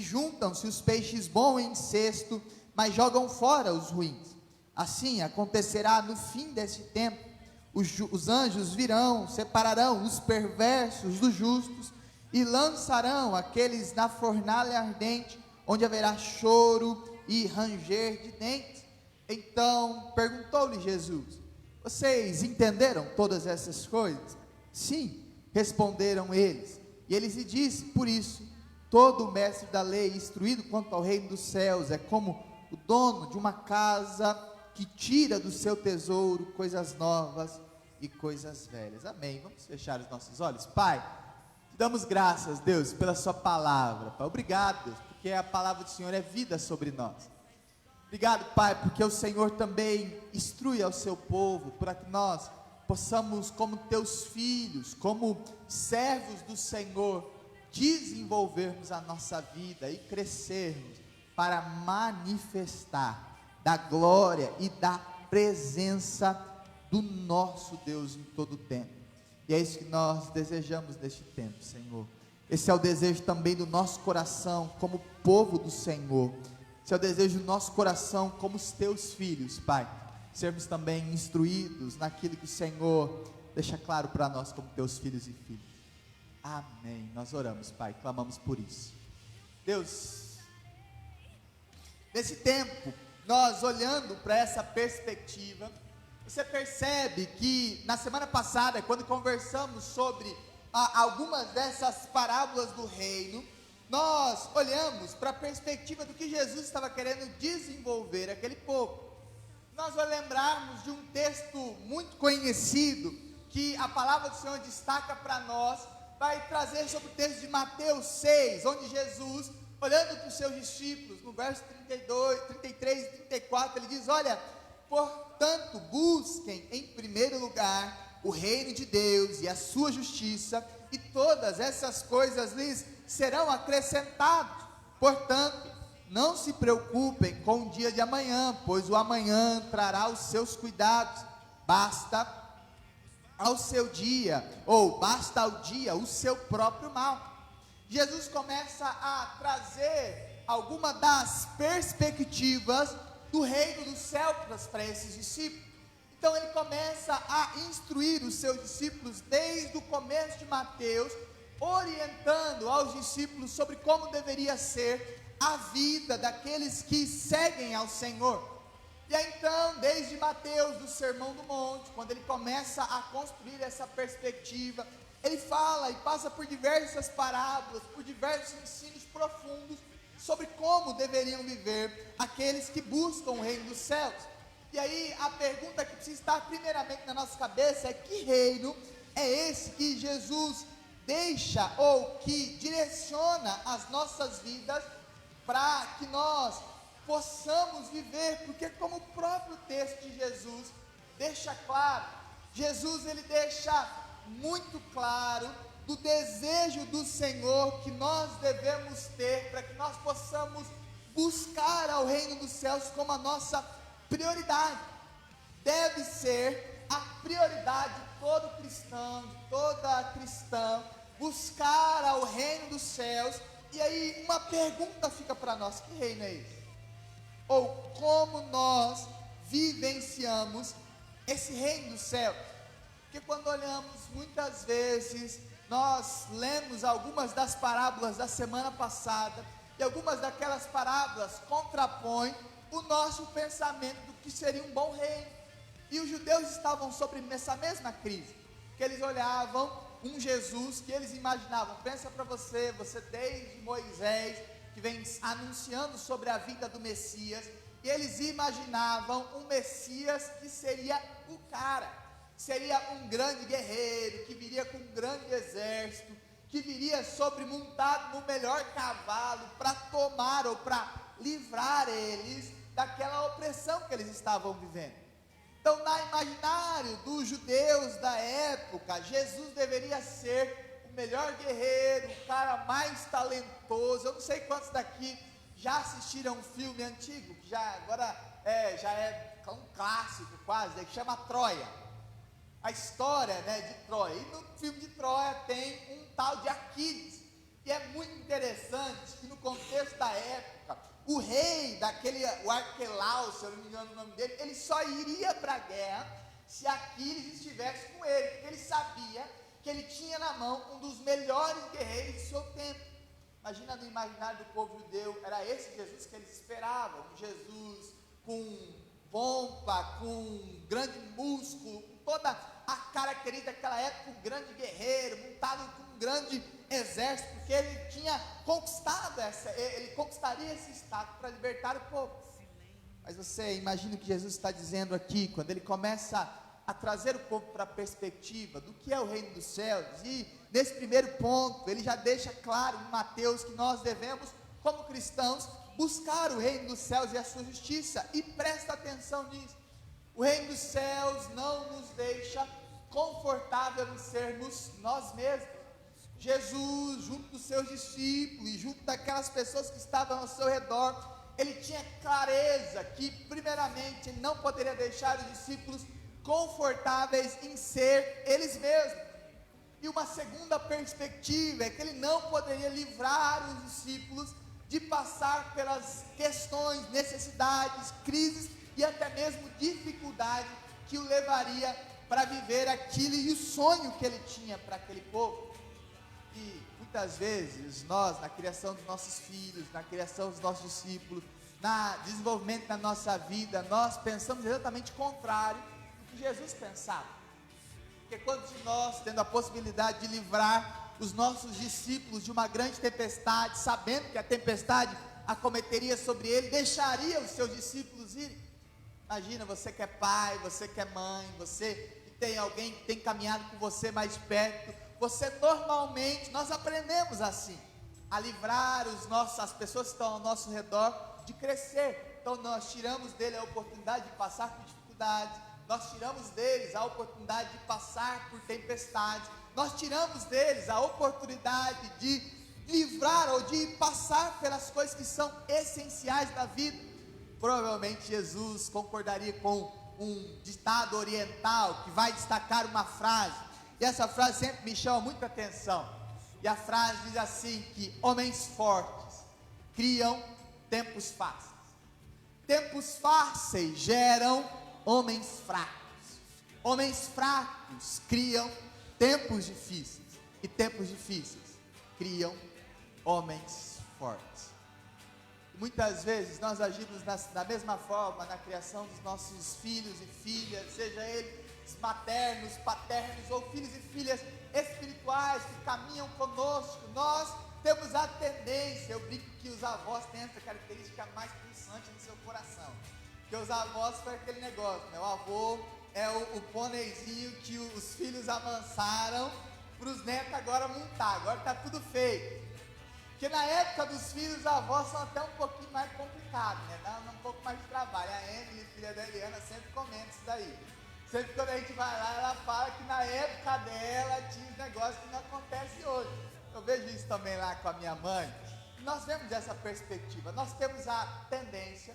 juntam-se os peixes bons em cesto, mas jogam fora os ruins. Assim acontecerá no fim desse tempo. Os anjos virão, separarão os perversos dos justos e lançarão aqueles na fornalha ardente, onde haverá choro e ranger de dentes. Então perguntou-lhe Jesus: vocês entenderam todas essas coisas? Sim, responderam eles. E ele lhe disse: por isso, todo mestre da lei, instruído quanto ao reino dos céus, é como o dono de uma casa que tira do seu tesouro coisas novas e coisas velhas. Amém. Vamos fechar os nossos olhos. Pai, te damos graças, Deus, pela sua palavra, Pai. Obrigado, Deus, porque a palavra do Senhor é vida sobre nós. Obrigado, Pai, porque o Senhor também instrui ao seu povo, para que nós possamos, como teus filhos, como servos do Senhor, desenvolvermos a nossa vida e crescermos para manifestar da glória e da presença do nosso Deus em todo o tempo. E é isso que nós desejamos neste tempo, Senhor. Esse é o desejo também do nosso coração como povo do Senhor. Esse é o desejo do nosso coração como os teus filhos, Pai. Sermos também instruídos naquilo que o Senhor deixa claro para nós como teus filhos e filhas. Amém. Nós oramos, Pai, clamamos por isso. Deus, Nesse tempo, nós olhando para essa perspectiva, você percebe que na semana passada, quando conversamos sobre algumas dessas parábolas do reino, nós olhamos para a perspectiva do que Jesus estava querendo desenvolver aquele povo. Nós vamos lembrarmos de um texto muito conhecido, que a palavra do Senhor destaca para nós, vai trazer sobre o texto de Mateus 6, onde Jesus, olhando para os seus discípulos, no verso 32, 33 e 34, ele diz: olha, portanto, busquem em primeiro lugar o reino de Deus e a sua justiça, e todas essas coisas lhes serão acrescentadas. Portanto, não se preocupem com o dia de amanhã, pois o amanhã trará os seus cuidados. Basta ao dia o seu próprio mal. Jesus começa a trazer alguma das perspectivas do reino dos céus para esses discípulos. Então ele começa a instruir os seus discípulos desde o começo de Mateus, orientando aos discípulos sobre como deveria ser a vida daqueles que seguem ao Senhor. E aí então, desde Mateus, do Sermão do Monte, quando ele começa a construir essa perspectiva, ele fala e passa por diversas parábolas, por diversos ensinos profundos sobre como deveriam viver aqueles que buscam o reino dos céus. E aí a pergunta que precisa estar primeiramente na nossa cabeça é: que reino é esse que Jesus deixa ou que direciona as nossas vidas para que nós possamos viver? Porque como o próprio texto de Jesus deixa claro, Jesus ele deixa muito claro do desejo do Senhor que nós devemos ter para que nós possamos buscar ao reino dos céus como a nossa prioridade. Deve ser a prioridade de todo cristão, de toda cristã, buscar ao reino dos céus. E aí uma pergunta fica para nós: que reino é esse? Ou como nós vivenciamos esse reino dos céus? Porque quando olhamos, muitas vezes nós lemos algumas das parábolas da semana passada, e algumas daquelas parábolas contrapõem o nosso pensamento do que seria um bom reino. E os judeus estavam sobre essa mesma crise, que eles olhavam um Jesus que eles imaginavam. Pensa para você desde Moisés, que vem anunciando sobre a vinda do Messias, e eles imaginavam um Messias que seria o cara, seria um grande guerreiro, que viria com um grande exército, que viria montado no melhor cavalo, para tomar ou para livrar eles daquela opressão que eles estavam vivendo. Então, no imaginário dos judeus da época, Jesus deveria ser o melhor guerreiro, o cara mais talentoso. Eu não sei quantos daqui já assistiram um filme antigo, que já é um clássico quase, que chama Troia. A história, de Troia. E no filme de Troia tem um tal de Aquiles. E é muito interessante que no contexto da época, o rei o Arquelau, se eu não me engano o nome dele, ele só iria para a guerra se Aquiles estivesse com ele, porque ele sabia que ele tinha na mão um dos melhores guerreiros do seu tempo. Imagina, no imaginário do povo judeu, era esse Jesus que eles esperavam, um Jesus com pompa, com grande músculo, com toda a característica daquela época, um grande guerreiro, montado com um grande exército, porque ele tinha conquistado ele conquistaria esse status para libertar o povo. Mas você imagina o que Jesus está dizendo aqui, quando ele começa a trazer o povo para a perspectiva do que é o reino dos céus. E nesse primeiro ponto, ele já deixa claro em Mateus que nós devemos, como cristãos, buscar o reino dos céus e a sua justiça. E presta atenção nisso: o reino dos céus não nos deixa confortável em sermos nós mesmos. Jesus, junto dos seus discípulos, junto daquelas pessoas que estavam ao seu redor, ele tinha clareza que, primeiramente, ele não poderia deixar os discípulos confortáveis em ser eles mesmos. E uma segunda perspectiva é que ele não poderia livrar os discípulos de passar pelas questões, necessidades, crises e até mesmo dificuldade que o levaria para viver aquilo e o sonho que ele tinha para aquele povo. E muitas vezes nós, na criação dos nossos filhos, na criação dos nossos discípulos, na desenvolvimento da nossa vida, nós pensamos exatamente o contrário do que Jesus pensava. Porque quantos de nós, tendo a possibilidade de livrar os nossos discípulos de uma grande tempestade, sabendo que a tempestade acometeria sobre ele, deixaria os seus discípulos irem? Imagina, você que é pai, você que é mãe, você que tem alguém que tem caminhado com você mais perto, você normalmente, nós aprendemos assim, a livrar as pessoas que estão ao nosso redor de crescer. Então nós tiramos dele a oportunidade de passar por dificuldades, nós tiramos deles a oportunidade de passar por tempestades, nós tiramos deles a oportunidade de livrar ou de passar pelas coisas que são essenciais da vida. Provavelmente Jesus concordaria com um ditado oriental que vai destacar uma frase, e essa frase sempre me chama muita atenção, e a frase diz assim, que homens fortes criam tempos fáceis, tempos fáceis geram homens fracos criam tempos difíceis, e tempos difíceis criam homens fortes. Muitas vezes nós agimos da mesma forma na criação dos nossos filhos e filhas, seja eles maternos, paternos ou filhos e filhas espirituais que caminham conosco. Nós temos a tendência, eu brinco que os avós têm essa característica mais pulsante no seu coração, porque os avós foi aquele negócio, meu avô é o pôneizinho que os filhos amansaram para os netos agora montar, agora está tudo feito. Porque na época dos filhos, os avós são até um pouquinho mais complicados, né? Dá um pouco mais de trabalho. A Emily, filha da Eliana, sempre comenta isso daí. Sempre quando a gente vai lá, ela fala que na época dela tinha uns negócios que não acontecem hoje. Eu vejo isso também lá com a minha mãe. Nós vemos essa perspectiva. Nós temos a tendência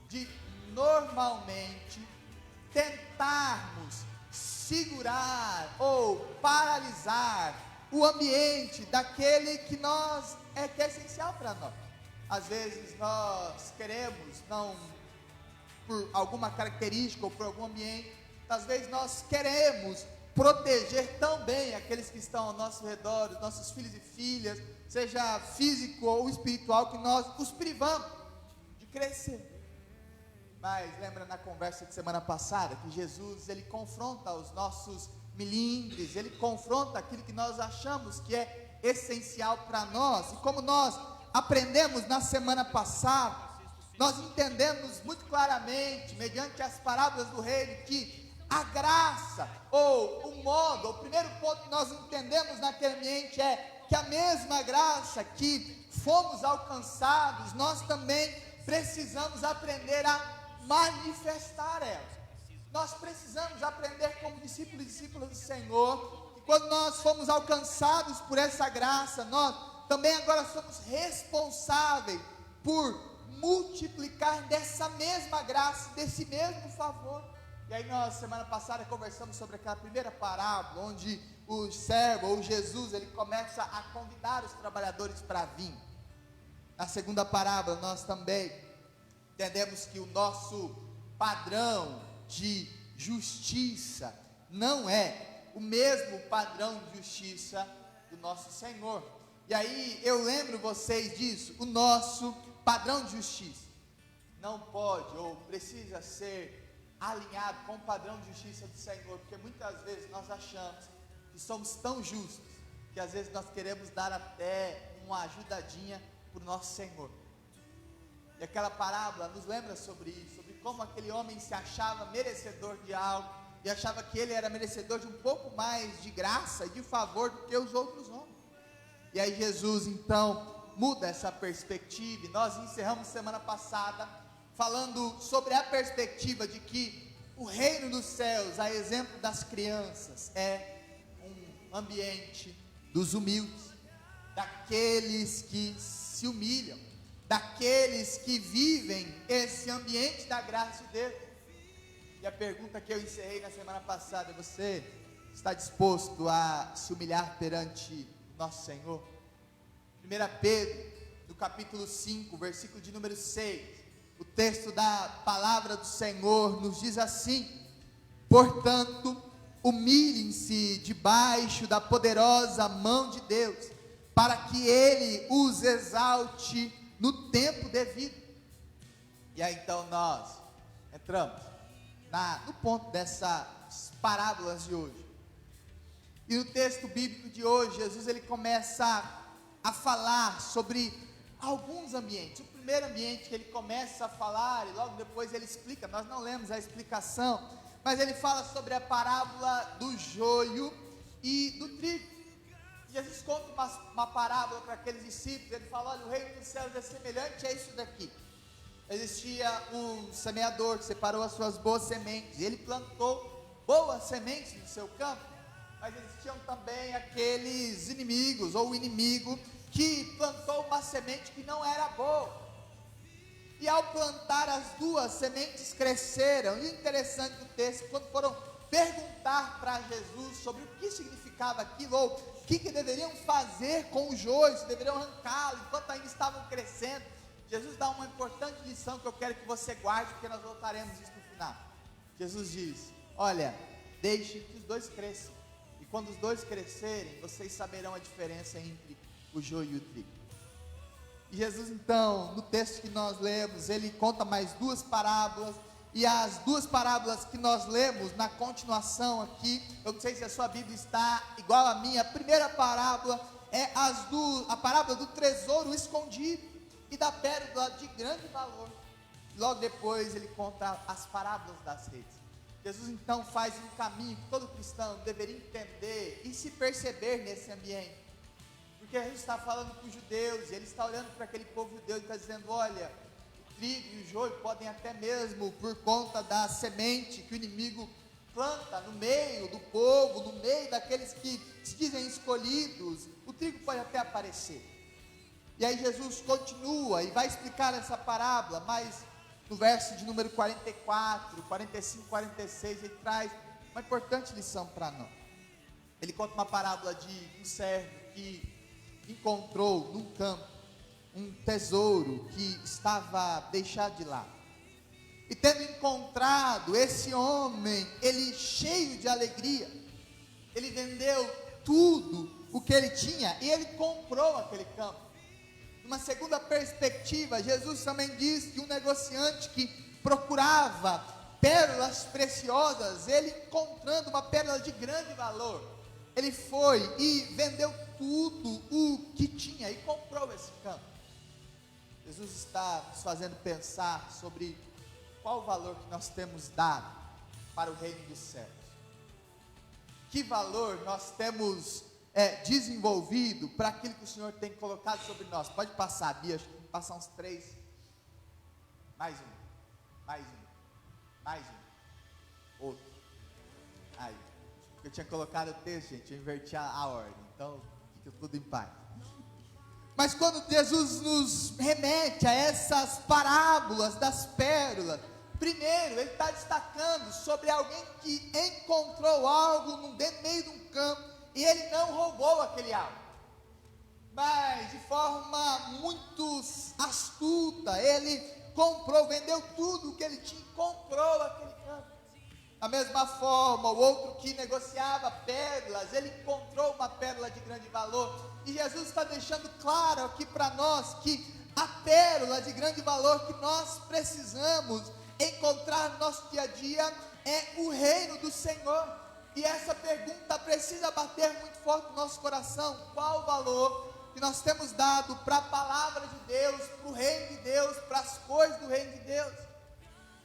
de normalmente tentarmos segurar ou paralisar o ambiente daquele que que é essencial para nós. Às vezes nós queremos, não por alguma característica ou por algum ambiente, às vezes nós queremos proteger tão bem aqueles que estão ao nosso redor, os nossos filhos e filhas, seja físico ou espiritual, que nós os privamos de crescer. Mas lembra na conversa de semana passada que Jesus, ele confronta os nossos milindres, ele confronta aquilo que nós achamos que é essencial para nós, e como nós aprendemos na semana passada, nós entendemos muito claramente, mediante as parábolas do reino, que a graça, ou o modo, o primeiro ponto que nós entendemos naquele ambiente é que a mesma graça que fomos alcançados, nós também precisamos aprender a manifestar ela. Nós precisamos aprender como discípulos e discípulas do Senhor, e quando nós fomos alcançados por essa graça, nós também agora somos responsáveis por multiplicar dessa mesma graça, desse mesmo favor. E aí nós, semana passada, conversamos sobre aquela primeira parábola, onde o servo, ou Jesus, ele começa a convidar os trabalhadores para vir. Na segunda parábola, nós também entendemos que o nosso padrão de justiça não é o mesmo padrão de justiça do nosso Senhor. E aí eu lembro vocês disso, o nosso padrão de justiça não pode ou precisa ser alinhado com o padrão de justiça do Senhor, porque muitas vezes nós achamos que somos tão justos, que às vezes nós queremos dar até uma ajudadinha para o nosso Senhor. E aquela parábola nos lembra sobre isso, sobre como aquele homem se achava merecedor de algo, e achava que ele era merecedor de um pouco mais de graça e de favor do que os outros homens. E aí Jesus então muda essa perspectiva, e nós encerramos semana passada falando sobre a perspectiva de que o reino dos céus, a exemplo das crianças, é um ambiente dos humildes, daqueles que se humilham, daqueles que vivem esse ambiente da graça de Deus. E a pergunta que eu encerrei na semana passada: você está disposto a se humilhar perante nosso Senhor? 1 Pedro, no capítulo 5, versículo de número 6, o texto da palavra do Senhor nos diz assim: portanto, humilhem-se debaixo da poderosa mão de Deus, para que Ele os exalte no tempo devido. E aí então nós entramos no ponto dessas parábolas de hoje. E no texto bíblico de hoje, Jesus ele começa a falar sobre alguns ambientes. O primeiro ambiente que ele começa a falar, e logo depois ele explica, nós não lemos a explicação, mas ele fala sobre a parábola do joio e do trigo. Jesus conta uma parábola para aqueles discípulos. Ele fala: olha, o reino dos céus é semelhante a isso daqui. Existia um semeador que separou as suas boas sementes, e ele plantou boas sementes no seu campo. Mas existiam também aqueles inimigos, ou o inimigo, que plantou uma semente que não era boa. E ao plantar as duas sementes cresceram. E o interessante do texto, quando foram perguntar para Jesus sobre o que significava aquilo, ou o que deveriam fazer com o joio, se deveriam arrancá-lo enquanto ainda estavam crescendo, Jesus dá uma importante lição que eu quero que você guarde, porque nós voltaremos isso no final. Jesus diz: olha, deixe que os dois cresçam, e quando os dois crescerem, vocês saberão a diferença entre o joio e o trigo. E Jesus então, no texto que nós lemos, ele conta mais duas parábolas. E as duas parábolas que nós lemos na continuação aqui, eu não sei se a sua Bíblia está igual à minha. A primeira parábola é a parábola do tesouro escondido e da pérola de grande valor. Logo depois ele conta as parábolas das redes. Jesus então faz um caminho que todo cristão deveria entender e se perceber nesse ambiente. Porque Jesus está falando com os judeus, e ele está olhando para aquele povo judeu e está dizendo: olha, o trigo e o joio podem até mesmo, por conta da semente que o inimigo planta no meio do povo, no meio daqueles que se dizem escolhidos, o trigo pode até aparecer. E aí Jesus continua e vai explicar essa parábola, mas no verso de número 44, 45, 46, ele traz uma importante lição para nós. Ele conta uma parábola de um servo que encontrou num campo um tesouro que estava deixado de lado. E tendo encontrado esse homem, ele cheio de alegria, ele vendeu tudo o que ele tinha e ele comprou aquele campo. Numa segunda perspectiva, Jesus também diz que um negociante que procurava pérolas preciosas, ele encontrando uma pérola de grande valor, ele foi e vendeu tudo o que tinha e comprou esse campo. Jesus está nos fazendo pensar sobre qual o valor que nós temos dado para o reino dos céus. Que valor nós temos desenvolvido para aquilo que o Senhor tem colocado sobre nós. Pode passar, Bia, acho que tem que passar uns 3. Mais um. Outro. Aí. Eu tinha colocado o texto, gente, eu inverti a ordem. Então, fica tudo em paz. Mas quando Jesus nos remete a essas parábolas das pérolas, primeiro ele está destacando sobre alguém que encontrou algo no meio de um campo e ele não roubou aquele algo, mas de forma muito astuta, ele comprou, vendeu tudo o que ele tinha e comprou aquele campo. Da mesma forma, o outro que negociava pérolas, ele encontrou uma pérola de grande valor. E Jesus está deixando claro aqui para nós que a pérola de grande valor que nós precisamos encontrar no nosso dia a dia é o reino do Senhor. E essa pergunta precisa bater muito forte no nosso coração: qual o valor que nós temos dado para a palavra de Deus, para o reino de Deus, para as coisas do reino de Deus?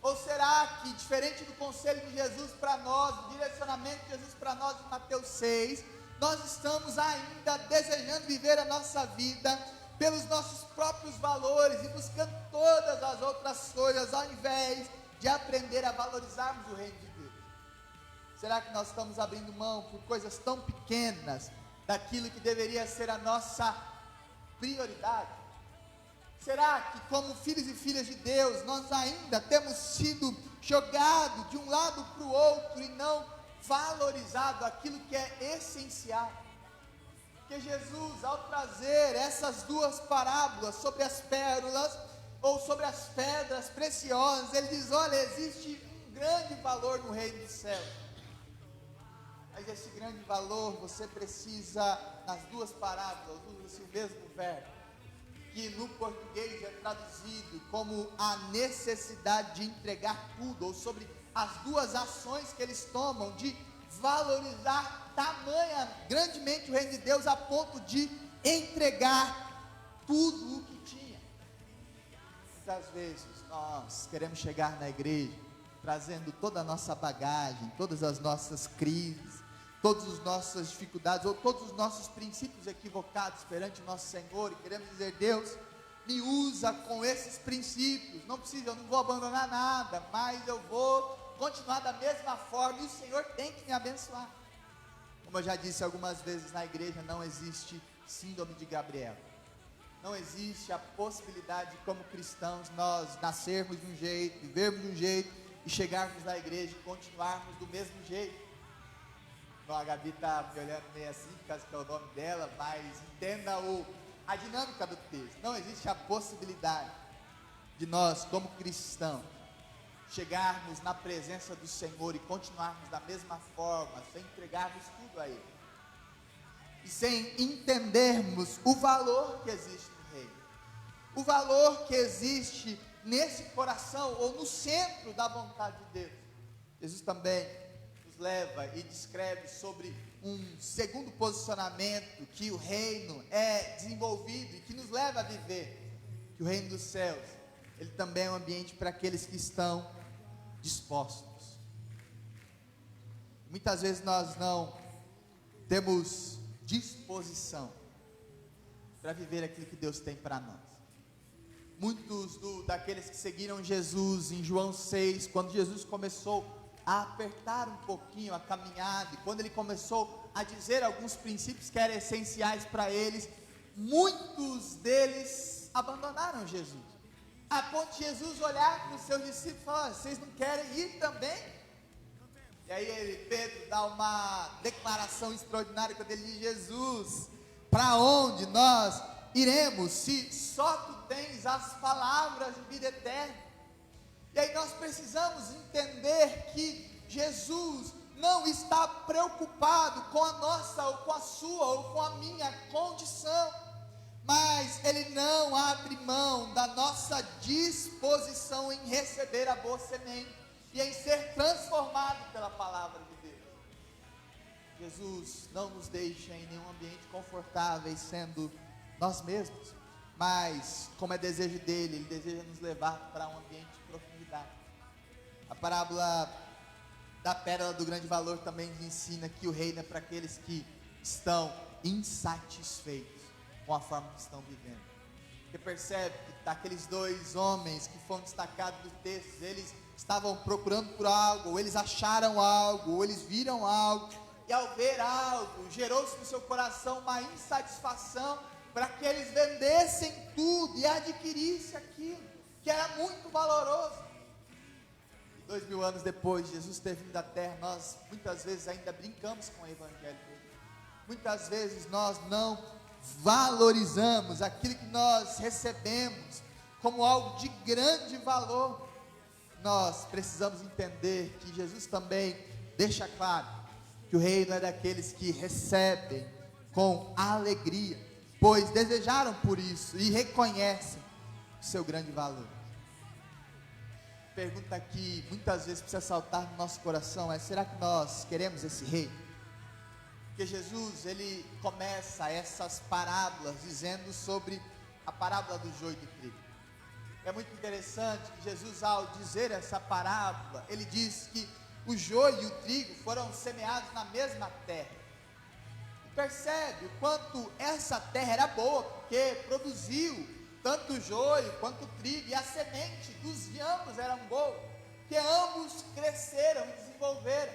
Ou será que, diferente do conselho de Jesus para nós, o direcionamento de Jesus para nós em Mateus 6, nós estamos ainda desejando viver a nossa vida pelos nossos próprios valores e buscando todas as outras coisas, ao invés de aprender a valorizarmos o reino de Deus? Será que nós estamos abrindo mão por coisas tão pequenas daquilo que deveria ser a nossa prioridade? Será que, como filhos e filhas de Deus, nós ainda temos sido jogados de um lado para o outro e não valorizado aquilo que é essencial? Porque Jesus, ao trazer essas duas parábolas sobre as pérolas ou sobre as pedras preciosas, ele diz: olha, existe um grande valor no reino dos céus. Mas esse grande valor você precisa, nas duas parábolas, usa-se o mesmo verbo, que que no português é traduzido como a necessidade de entregar tudo, ou sobre as duas ações que eles tomam de valorizar tamanha grandemente o reino de Deus a ponto de entregar tudo o que tinha. Muitas vezes nós queremos chegar na igreja trazendo toda a nossa bagagem, todas as nossas crises, todas as nossas dificuldades, ou todos os nossos princípios equivocados perante o nosso Senhor, e queremos dizer: Deus, me usa com esses princípios, não precisa, eu não vou abandonar nada, mas eu vou continuar da mesma forma, e o Senhor tem que me abençoar. Como eu já disse algumas vezes na igreja, não existe síndrome de Gabriel, não existe a possibilidade de, como cristãos, nós nascermos de um jeito, vivermos de um jeito, e chegarmos na igreja e continuarmos do mesmo jeito. Então a Gabi está me olhando meio assim, por causa que é o nome dela, mas entenda a dinâmica do texto. Não existe a possibilidade de nós, como cristãos, chegarmos na presença do Senhor e continuarmos da mesma forma, sem entregarmos tudo a Ele, e sem entendermos o valor que existe no reino, o valor que existe nesse coração, ou no centro da vontade de Deus. Jesus também nos leva e descreve sobre um segundo posicionamento que o reino é desenvolvido e que nos leva a viver, que o reino dos céus, ele também é um ambiente para aqueles que estão dispostos. Muitas vezes nós não temos disposição para viver aquilo que Deus tem para nós. Muitos daqueles que seguiram Jesus em João 6, quando Jesus começou a apertar um pouquinho a caminhada, e quando ele começou a dizer alguns princípios que eram essenciais para eles, muitos deles abandonaram Jesus, a ponto de Jesus olhar para os seus discípulos e falar: vocês não querem ir também? E aí Pedro dá uma declaração extraordinária quando ele diz: Jesus, para onde nós iremos, se só tu tens as palavras de vida eterna? E aí nós precisamos entender que Jesus não está preocupado com a nossa, ou com a sua, ou com a minha condição, mas Ele não abre mão da nossa disposição em receber a boa semente, e em ser transformado pela palavra de Deus. Jesus não nos deixa em nenhum ambiente confortável, sendo nós mesmos, mas como é desejo dele, ele deseja nos levar para um ambiente de profundidade. A parábola da pérola do grande valor também nos ensina que o reino é para aqueles que estão insatisfeitos com a forma que estão vivendo. Você percebe que aqueles dois homens que foram destacados do texto, eles estavam procurando por algo, ou eles acharam algo, ou eles viram algo, e ao ver algo, gerou-se no seu coração uma insatisfação, para que eles vendessem tudo e adquirissem aquilo que era muito valoroso. E 2000 anos depois, Jesus ter vindo da terra, nós muitas vezes ainda brincamos com o evangelho dele. Muitas vezes nós não valorizamos aquilo que nós recebemos como algo de grande valor. Nós precisamos entender que Jesus também deixa claro que o reino é daqueles que recebem com alegria, pois desejaram por isso e reconhecem o seu grande valor. Pergunta que muitas vezes precisa saltar no nosso coração é: será que nós queremos esse reino? Porque Jesus, ele começa essas parábolas dizendo sobre a parábola do joio e do trigo. É muito interessante que Jesus, ao dizer essa parábola, ele diz que o joio e o trigo foram semeados na mesma terra. Percebe o quanto essa terra era boa, porque produziu tanto o joio quanto o trigo, e a semente de ambos eram boas, que ambos cresceram e desenvolveram.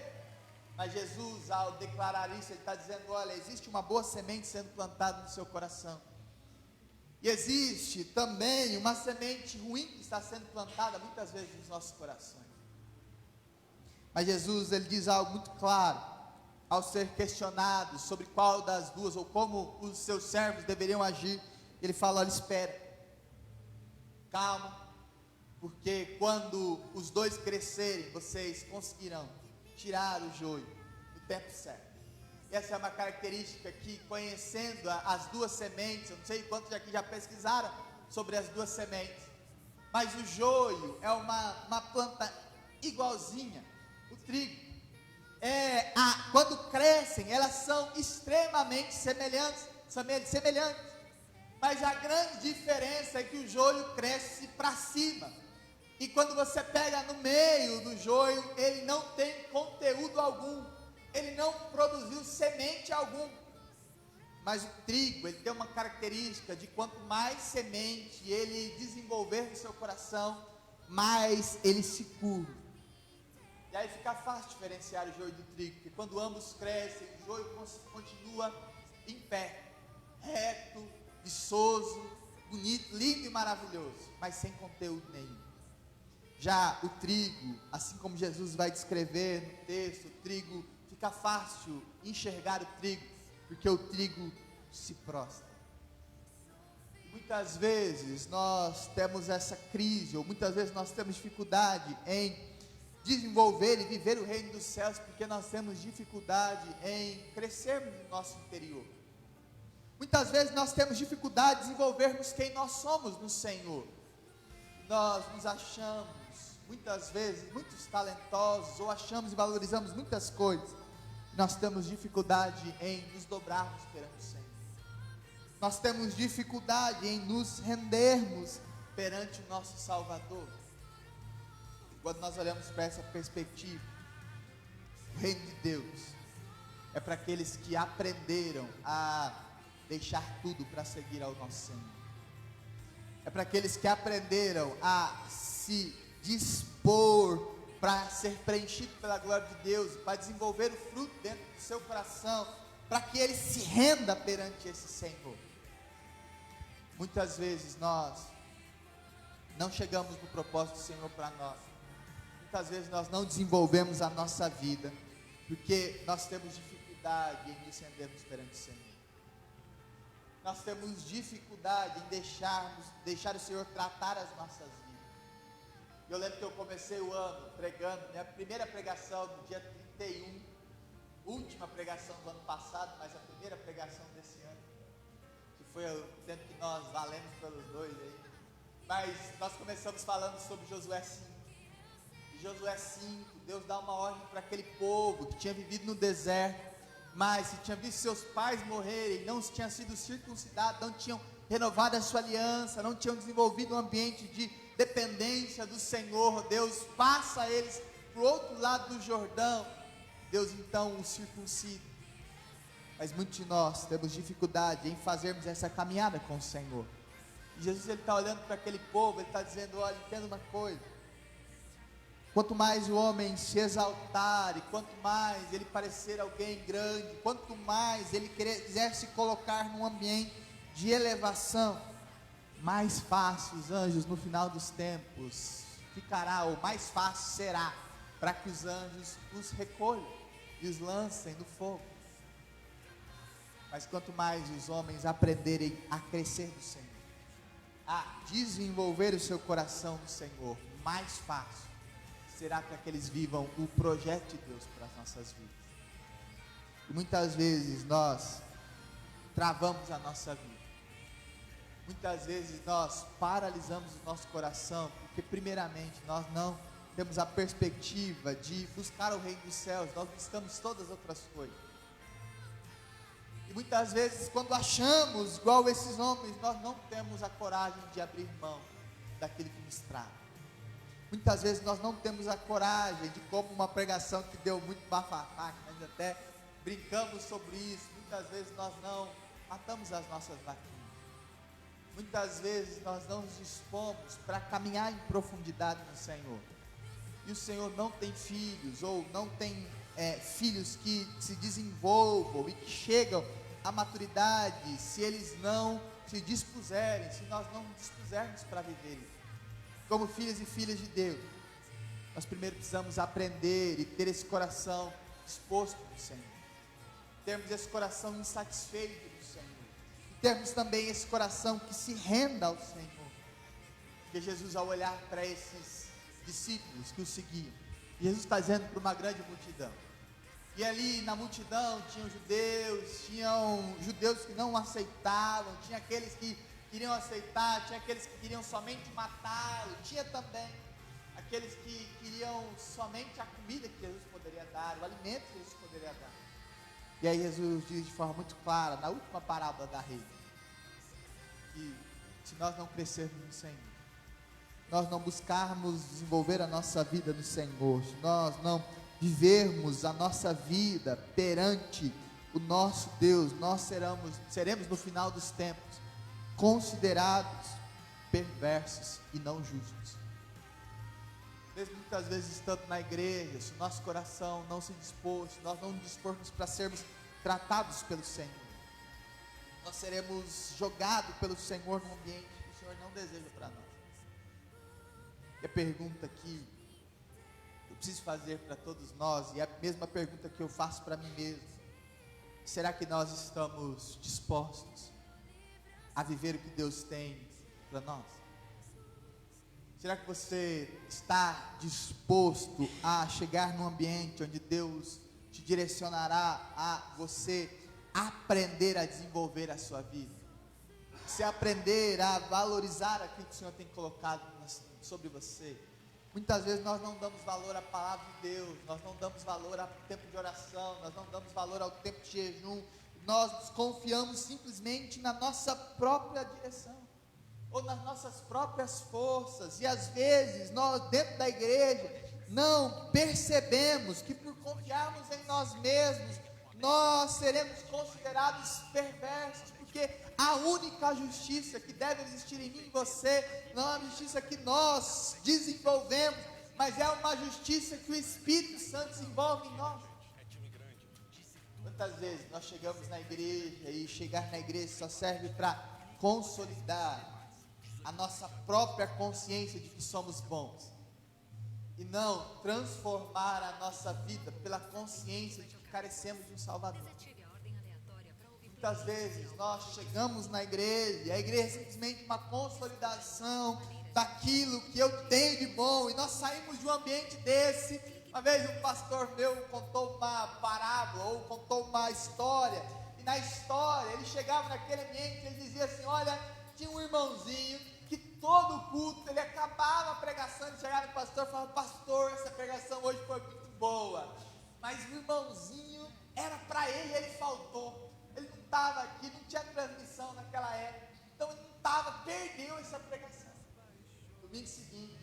Mas Jesus, ao declarar isso, ele está dizendo: olha, existe uma boa semente sendo plantada no seu coração, e existe também uma semente ruim que está sendo plantada muitas vezes nos nossos corações. Mas Jesus, ele diz algo muito claro ao ser questionado sobre qual das duas, ou como os seus servos deveriam agir. Ele fala: olha, espera, calma, porque quando os dois crescerem, vocês conseguirão tirar o joio no tempo certo. E essa é uma característica que, conhecendo as duas sementes, eu não sei quantos aqui já pesquisaram sobre as duas sementes. Mas o joio é uma planta igualzinha, o trigo. Quando crescem, elas são extremamente semelhantes. Mas a grande diferença é que o joio cresce para cima. E quando você pega no meio do joio, ele não tem conteúdo algum. Ele não produziu semente algum. Mas o trigo, ele tem uma característica de quanto mais semente ele desenvolver no seu coração, mais ele se curva. E aí fica fácil diferenciar o joio do trigo, porque quando ambos crescem, o joio continua em pé, reto, viçoso, bonito, lindo e maravilhoso, mas sem conteúdo nenhum. Já o trigo, assim como Jesus vai descrever no texto, o trigo, fica fácil enxergar o trigo, porque o trigo se prostra. Muitas vezes nós temos essa crise, ou muitas vezes nós temos dificuldade em desenvolver e viver o reino dos céus, porque nós temos dificuldade em crescermos no nosso interior. Muitas vezes nós temos dificuldade de desenvolvermos quem nós somos no Senhor. Nós nos achamos, muitas vezes, muitos talentosos, ou achamos e valorizamos muitas coisas. Nós temos dificuldade em nos dobrarmos perante o Senhor. Nós temos dificuldade em nos rendermos perante o nosso Salvador. Quando nós olhamos para essa perspectiva, o reino de Deus é para aqueles que aprenderam a deixar tudo para seguir ao nosso Senhor. É para aqueles que aprenderam a se dispor para ser preenchido pela glória de Deus, para desenvolver o fruto dentro do seu coração, para que ele se renda perante esse Senhor. Muitas vezes nós não chegamos no propósito do Senhor para nós. Muitas vezes nós não desenvolvemos a nossa vida, porque nós temos dificuldade em nos rendermos perante o Senhor. Nós temos dificuldade em deixar o Senhor tratar as nossas vidas. Eu lembro que eu comecei o ano pregando, minha primeira pregação no dia 31, última pregação do ano passado, mas a primeira pregação desse ano, que foi o tempo que nós valemos pelos dois aí. Mas nós começamos falando sobre Josué 5. E Josué 5, Deus dá uma ordem para aquele povo que tinha vivido no deserto, mas se tinha visto seus pais morrerem, não tinham sido circuncidados, não tinham renovado a sua aliança, não tinham desenvolvido um ambiente de dependência do Senhor. Deus passa eles para o outro lado do Jordão. Deus então os circuncida. Mas muitos de nós temos dificuldade em fazermos essa caminhada com o Senhor. E Jesus está olhando para aquele povo, ele está dizendo: olha, entenda uma coisa. Quanto mais o homem se exaltar, e quanto mais ele parecer alguém grande, quanto mais ele quiser se colocar num ambiente de elevação, mais fácil os anjos no final dos tempos ficará, ou mais fácil será, para que os anjos os recolham e os lancem no fogo. Mas quanto mais os homens aprenderem a crescer do Senhor, a desenvolver o seu coração no Senhor, mais fácil será para que eles vivam o projeto de Deus para as nossas vidas. E muitas vezes nós travamos a nossa vida. Muitas vezes nós paralisamos o nosso coração, porque primeiramente nós não temos a perspectiva de buscar o reino dos céus, nós buscamos todas as outras coisas. E muitas vezes quando achamos igual esses homens, nós não temos a coragem de abrir mão daquilo que nos trava. Muitas vezes nós não temos a coragem de, como uma pregação que deu muito bafafá, que nós até brincamos sobre isso, muitas vezes nós não matamos as nossas vaquinhas. Muitas vezes nós não nos dispomos para caminhar em profundidade no Senhor. E o Senhor não tem filhos, ou não tem filhos que se desenvolvam e que chegam à maturidade, se eles não se dispuserem, se nós não nos dispusermos para viver como filhos e filhas de Deus. Nós primeiro precisamos aprender e ter esse coração disposto no Senhor, termos esse coração insatisfeito no Senhor, e termos também esse coração que se renda ao Senhor. Porque Jesus, ao olhar para esses discípulos que o seguiam, Jesus está dizendo para uma grande multidão, e ali na multidão tinham judeus que não aceitavam, tinha aqueles que queriam aceitar, tinha aqueles que queriam somente matá-lo, tinha também aqueles que queriam somente a comida que Jesus poderia dar, o alimento que Jesus poderia dar. E aí Jesus diz de forma muito clara, na última parábola da rede, que se nós não crescermos no Senhor, nós não buscarmos desenvolver a nossa vida no Senhor, se nós não vivermos a nossa vida perante o nosso Deus, nós seremos no final dos tempos considerados perversos e não justos. Mesmo muitas vezes estando na igreja, se o nosso coração não se dispor, se nós não nos dispormos para sermos tratados pelo Senhor, nós seremos jogados pelo Senhor num ambiente que o Senhor não deseja para nós. E a pergunta que eu preciso fazer para todos nós, e é a mesma pergunta que eu faço para mim mesmo: será que nós estamos dispostos a viver o que Deus tem para nós? Será que você está disposto a chegar num ambiente onde Deus te direcionará a você aprender a desenvolver a sua vida? Você aprender a valorizar aquilo que o Senhor tem colocado sobre você. Muitas vezes nós não damos valor à palavra de Deus, nós não damos valor ao tempo de oração, nós não damos valor ao tempo de jejum, nós confiamos simplesmente na nossa própria direção, ou nas nossas próprias forças, e às vezes nós dentro da igreja não percebemos que por confiarmos em nós mesmos, nós seremos considerados perversos, porque a única justiça que deve existir em mim e você, não é uma justiça que nós desenvolvemos, mas é uma justiça que o Espírito Santo desenvolve em nós. Quantas vezes nós chegamos na igreja e chegar na igreja só serve para consolidar a nossa própria consciência de que somos bons, e não transformar a nossa vida pela consciência de que carecemos de um Salvador. Muitas vezes nós chegamos na igreja, e a igreja é simplesmente uma consolidação daquilo que eu tenho de bom, e nós saímos de um ambiente desse. Uma vez um pastor meu contou uma parábola, ou contou uma história, e na história ele chegava naquele ambiente e ele dizia assim: olha, tinha um irmãozinho que todo culto ele acabava a pregação, ele chegava no pastor e falava: pastor, essa pregação hoje foi muito boa, mas o irmãozinho era para ele, ele faltou, ele não estava aqui, não tinha transmissão naquela época, então ele não estava, perdeu essa pregação. Domingo seguinte,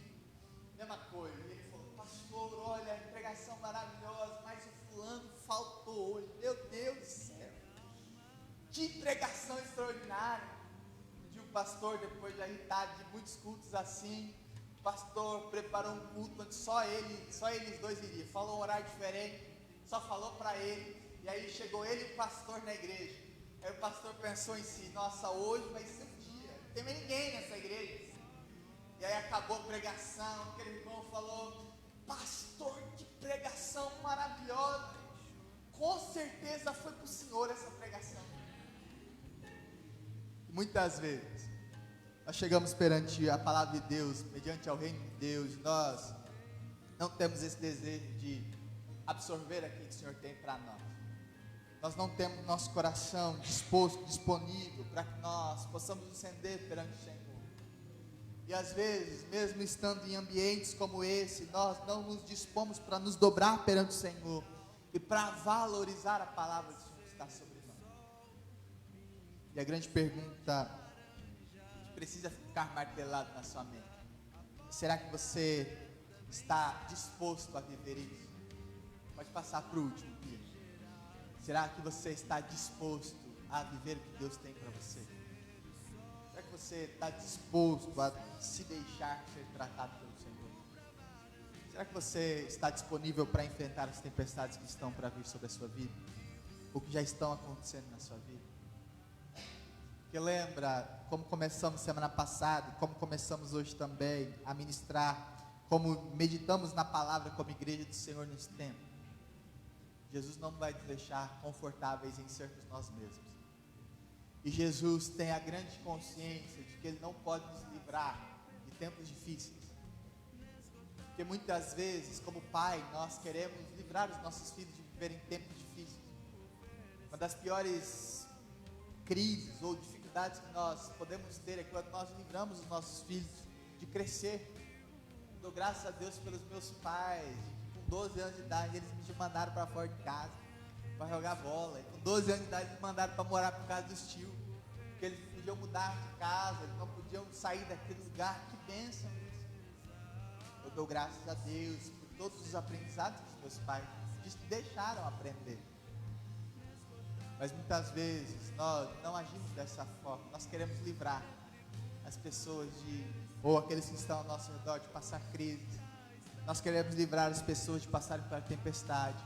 mesma coisa, e ele falou: pastor, olha, pregação maravilhosa, mas o fulano faltou hoje, meu Deus do céu, que pregação extraordinária. O pastor, depois de irritado de muitos cultos assim, o pastor preparou um culto onde só eles dois iriam, falou um horário diferente, só falou para ele, e aí chegou ele e o pastor na igreja. Aí o pastor pensou em si: nossa, hoje vai ser um dia, não tem mais ninguém nessa igreja. E aí acabou a pregação, aquele irmão falou: pastor, que pregação maravilhosa, com certeza foi para o senhor essa pregação. Muitas vezes nós chegamos perante a palavra de Deus, mediante ao reino de Deus, nós não temos esse desejo de absorver aquilo que o Senhor tem para nós. Nós não temos nosso coração disposto, disponível, para que nós possamos ascender perante o Senhor. E às vezes, mesmo estando em ambientes como esse, nós não nos dispomos para nos dobrar perante o Senhor e para valorizar a palavra do Senhor que está sobre nós. E a grande pergunta que precisa ficar martelado na sua mente: será que você está disposto a viver isso? Pode passar para o último dia. Será que você está disposto a viver o que Deus tem para você? Será que você está disposto a se deixar ser tratado pelo Senhor? Será que você está disponível para enfrentar as tempestades que estão para vir sobre a sua vida? Ou que já estão acontecendo na sua vida? Porque lembra como começamos semana passada, como começamos hoje também a ministrar, como meditamos na palavra como igreja do Senhor nesse tempo. Jesus não vai nos deixar confortáveis em sermos nós mesmos. E Jesus tem a grande consciência de que Ele não pode nos livrar de tempos difíceis. Porque muitas vezes, como pai, nós queremos livrar os nossos filhos de viverem tempos difíceis. Uma das piores crises ou dificuldades dificuldades que nós podemos ter é quando nós livramos os nossos filhos de crescer. Dou graças a Deus pelos meus pais, que com 12 anos de idade eles me mandaram para fora de casa para jogar bola. E com 12 anos de idade eles me mandaram para morar por casa dos tios, porque eles podiam mudar de casa, eles não podiam sair daquele lugar. Que bênção isso! Eu dou graças a Deus por todos os aprendizados que os meus pais deixaram aprender. Mas muitas vezes nós não agimos dessa forma. Nós queremos livrar as pessoas ou aqueles que estão ao nosso redor de passar crise. Nós queremos livrar as pessoas de passarem pela tempestade.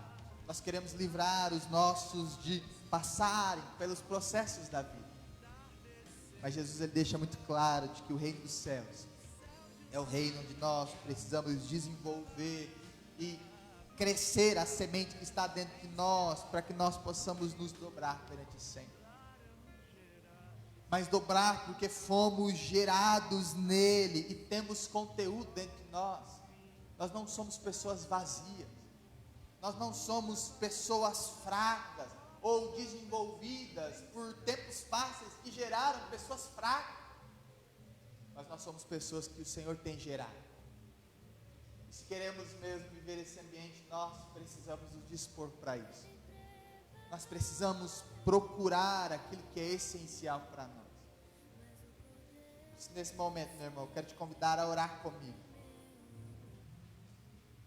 Nós queremos livrar os nossos de passarem pelos processos da vida. Mas Jesus, ele deixa muito claro de que o reino dos céus é o reino onde nós precisamos desenvolver e crescer a semente que está dentro de nós, para que nós possamos nos dobrar perante o Senhor. Mas dobrar porque fomos gerados nele e temos conteúdo dentro de nós. Nós não somos pessoas vazias, nós não somos pessoas fracas ou desenvolvidas por tempos fáceis que geraram pessoas fracas, mas nós somos pessoas que o Senhor tem gerado. Se queremos mesmo viver esse ambiente, nós precisamos nos dispor para isso. Nós precisamos procurar aquilo que é essencial para nós. Nesse momento, meu irmão, eu quero te convidar a orar comigo.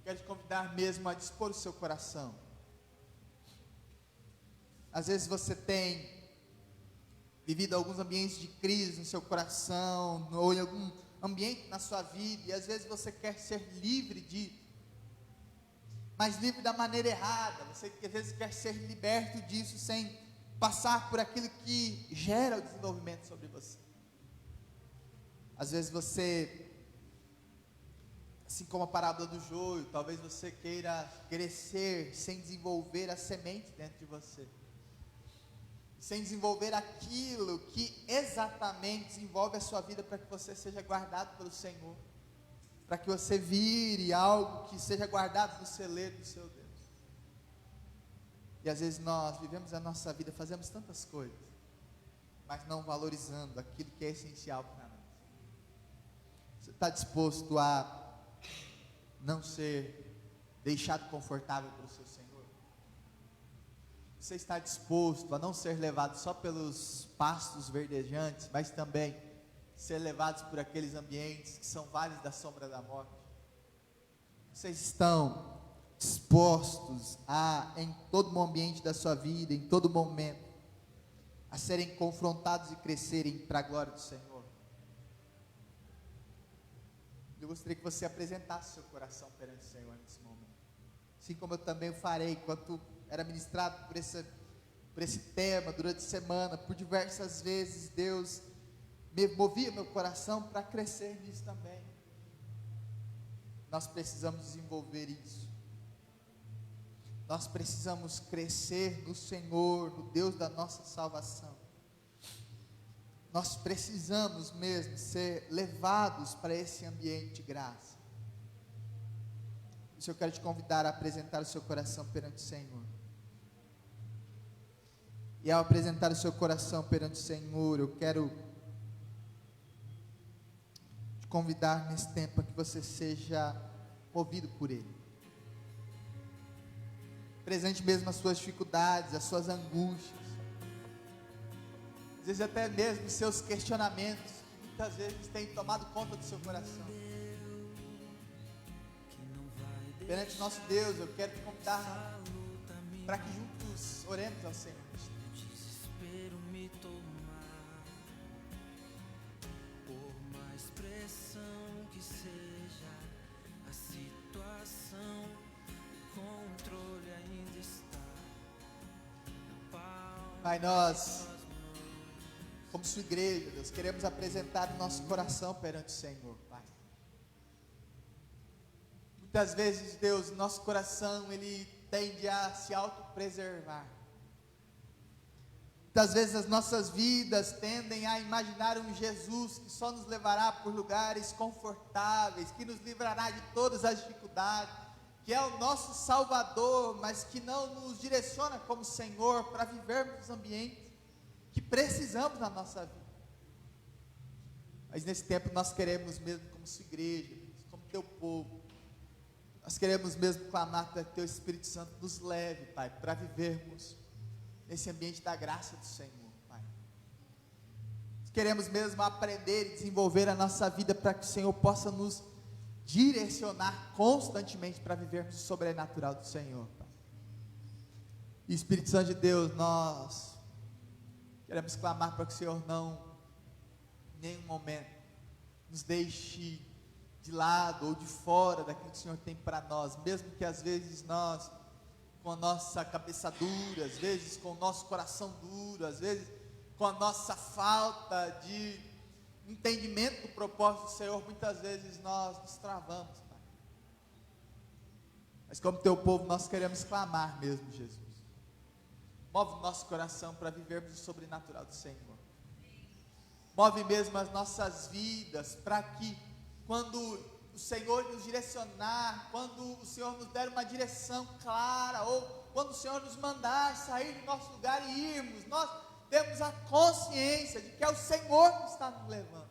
Quero te convidar mesmo a dispor o seu coração. Às vezes você tem vivido alguns ambientes de crise no seu coração, ou em algum ambiente na sua vida, e às vezes você quer ser livre disso, mas livre da maneira errada. Você às vezes quer ser liberto disso sem passar por aquilo que gera o desenvolvimento sobre você. Às vezes você, assim como a parábola do joio, talvez você queira crescer sem desenvolver a semente dentro de você, sem desenvolver aquilo que exatamente desenvolve a sua vida para que você seja guardado pelo Senhor, para que você vire algo que seja guardado no celeiro do seu Deus. E às vezes nós vivemos a nossa vida, fazemos tantas coisas, mas não valorizando aquilo que é essencial para nós. Você está disposto a não ser deixado confortável pelo seu Senhor? Você está disposto a não ser levado só pelos pastos verdejantes, mas também ser levados por aqueles ambientes que são vales da sombra da morte? Vocês estão dispostos a, em todo o ambiente da sua vida, em todo momento, a serem confrontados e crescerem para a glória do Senhor? Eu gostaria que você apresentasse seu coração perante o Senhor nesse momento, assim como eu também o farei enquanto era ministrado por esse tema durante a semana. Por diversas vezes Deus movia meu coração para crescer nisso também. Nós precisamos desenvolver isso. Nós precisamos crescer no Senhor, no Deus da nossa salvação. Nós precisamos mesmo ser levados para esse ambiente de graça. Por isso eu quero te convidar a apresentar o seu coração perante o Senhor. E ao apresentar o seu coração perante o Senhor, eu quero te convidar nesse tempo a que você seja movido por Ele. Presente mesmo as suas dificuldades, as suas angústias, às vezes até mesmo os seus questionamentos, que muitas vezes têm tomado conta do seu coração. Perante nosso Deus, eu quero te convidar para que juntos oremos ao Senhor. Desespero me tomar, por mais pressão que seja a situação, o controle ainda está na palma. Pai, nós, como sua igreja, Deus, queremos apresentar o nosso coração perante o Senhor, Pai. Muitas vezes, Deus, nosso coração, ele tende a se autopreservar. Muitas vezes as nossas vidas tendem a imaginar um Jesus que só nos levará por lugares confortáveis, que nos livrará de todas as dificuldades, que é o nosso Salvador, mas que não nos direciona como Senhor para vivermos os ambientes que precisamos na nossa vida. Mas nesse tempo nós queremos mesmo, como sua igreja, como teu povo, nós queremos mesmo clamar para que teu Espírito Santo nos leve, Pai, para vivermos nesse ambiente da graça do Senhor, Pai. Nós queremos mesmo aprender e desenvolver a nossa vida para que o Senhor possa nos direcionar constantemente para vivermos o sobrenatural do Senhor, Pai. E Espírito Santo de Deus, nós queremos clamar para que o Senhor não, em nenhum momento, nos deixe de lado ou de fora daquilo que o Senhor tem para nós, mesmo que às vezes nós, com a nossa cabeça dura, às vezes com o nosso coração duro, às vezes com a nossa falta de entendimento do propósito do Senhor, muitas vezes nós nos travamos, Pai. Mas como teu povo nós queremos clamar mesmo, Jesus. Move o nosso coração para vivermos o sobrenatural do Senhor. Move mesmo as nossas vidas para que quando o Senhor nos direcionar, quando o Senhor nos der uma direção clara, ou quando o Senhor nos mandar sair do nosso lugar e irmos, nós temos a consciência de que é o Senhor que está nos levando.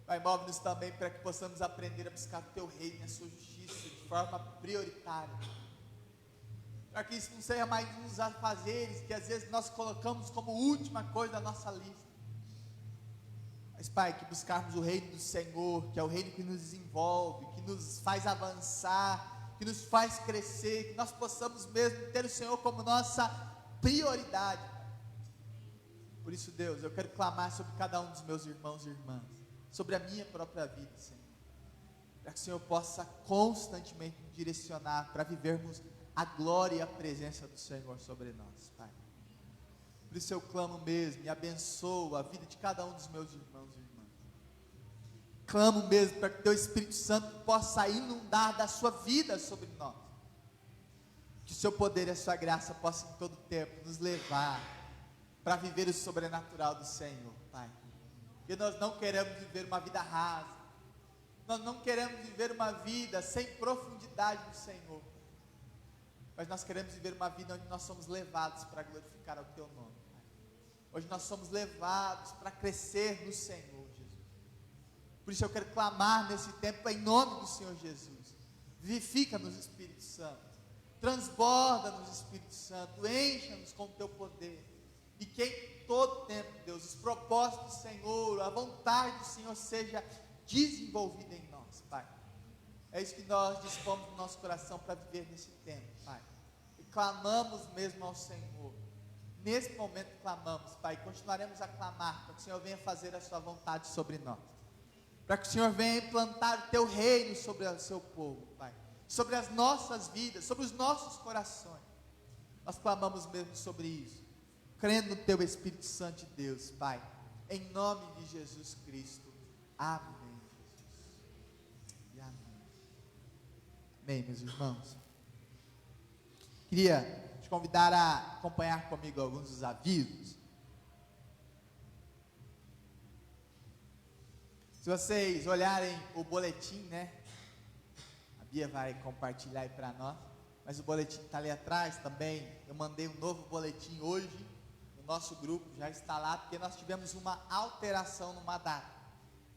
Pai, move-nos também para que possamos aprender a buscar o teu reino e a sua justiça de forma prioritária, para que isso não seja mais uns afazeres que às vezes nós colocamos como última coisa da nossa lista. Mas, Pai, que buscarmos o reino do Senhor, que é o reino que nos desenvolve, que nos faz avançar, que nos faz crescer, que nós possamos mesmo ter o Senhor como nossa prioridade. Por isso, Deus, eu quero clamar sobre cada um dos meus irmãos e irmãs, sobre a minha própria vida, Senhor, para que o Senhor possa constantemente me direcionar para vivermos a glória e a presença do Senhor sobre nós, Pai. Por isso eu clamo mesmo e abençoo a vida de cada um dos meus irmãos e irmãs. Clamo mesmo para que o teu Espírito Santo possa inundar da sua vida sobre nós. Que o seu poder e a sua graça possam em todo tempo nos levar para viver o sobrenatural do Senhor, Pai. Porque nós não queremos viver uma vida rasa. Nós não queremos viver uma vida sem profundidade no Senhor. Mas nós queremos viver uma vida onde nós somos levados para glorificar o teu nome, Pai. Hoje nós somos levados para crescer no Senhor, Jesus. Por isso eu quero clamar nesse tempo em nome do Senhor Jesus. Vivifica-nos, Espírito Santo. Transborda-nos, Espírito Santo. Encha-nos com o teu poder. E que em todo tempo, Deus, os propósitos do Senhor, a vontade do Senhor seja desenvolvida em nós, Pai. É isso que nós dispomos do nosso coração para viver nesse tempo, Pai. E clamamos mesmo ao Senhor. Nesse momento clamamos, Pai. E continuaremos a clamar para que o Senhor venha fazer a sua vontade sobre nós. Para que o Senhor venha implantar o teu reino sobre o seu povo, Pai. Sobre as nossas vidas, sobre os nossos corações. Nós clamamos mesmo sobre isso. Crendo no teu Espírito Santo de Deus, Pai. Em nome de Jesus Cristo. Amém. Bem, meus irmãos, queria te convidar a acompanhar comigo alguns dos avisos. Se vocês olharem o boletim, né? A Bia vai compartilhar aí para nós, mas o boletim está ali atrás também. Eu mandei um novo boletim hoje no nosso grupo, já está lá, porque nós tivemos uma alteração numa data.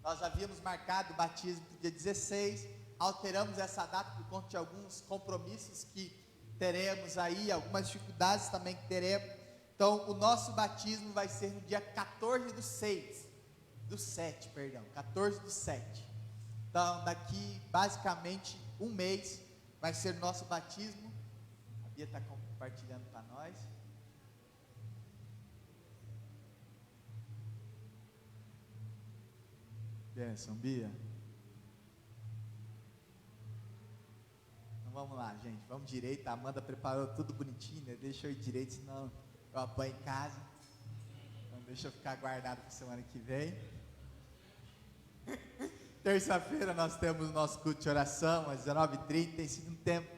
Nós havíamos marcado o batismo para o dia 16, alteramos essa data por conta de alguns compromissos que teremos aí, algumas dificuldades também que teremos. Então, o nosso batismo vai ser no dia 14 do 7. Então, daqui basicamente um mês vai ser nosso batismo. A Bia está compartilhando para nós. Benção, Bia. Vamos lá, gente, vamos direito. A Amanda preparou tudo bonitinho, né? Deixa eu ir direito, senão eu apanho em casa. Então deixa eu ficar guardado para semana que vem. Terça-feira nós temos o nosso culto de oração às 19h30. Tem sido um tempo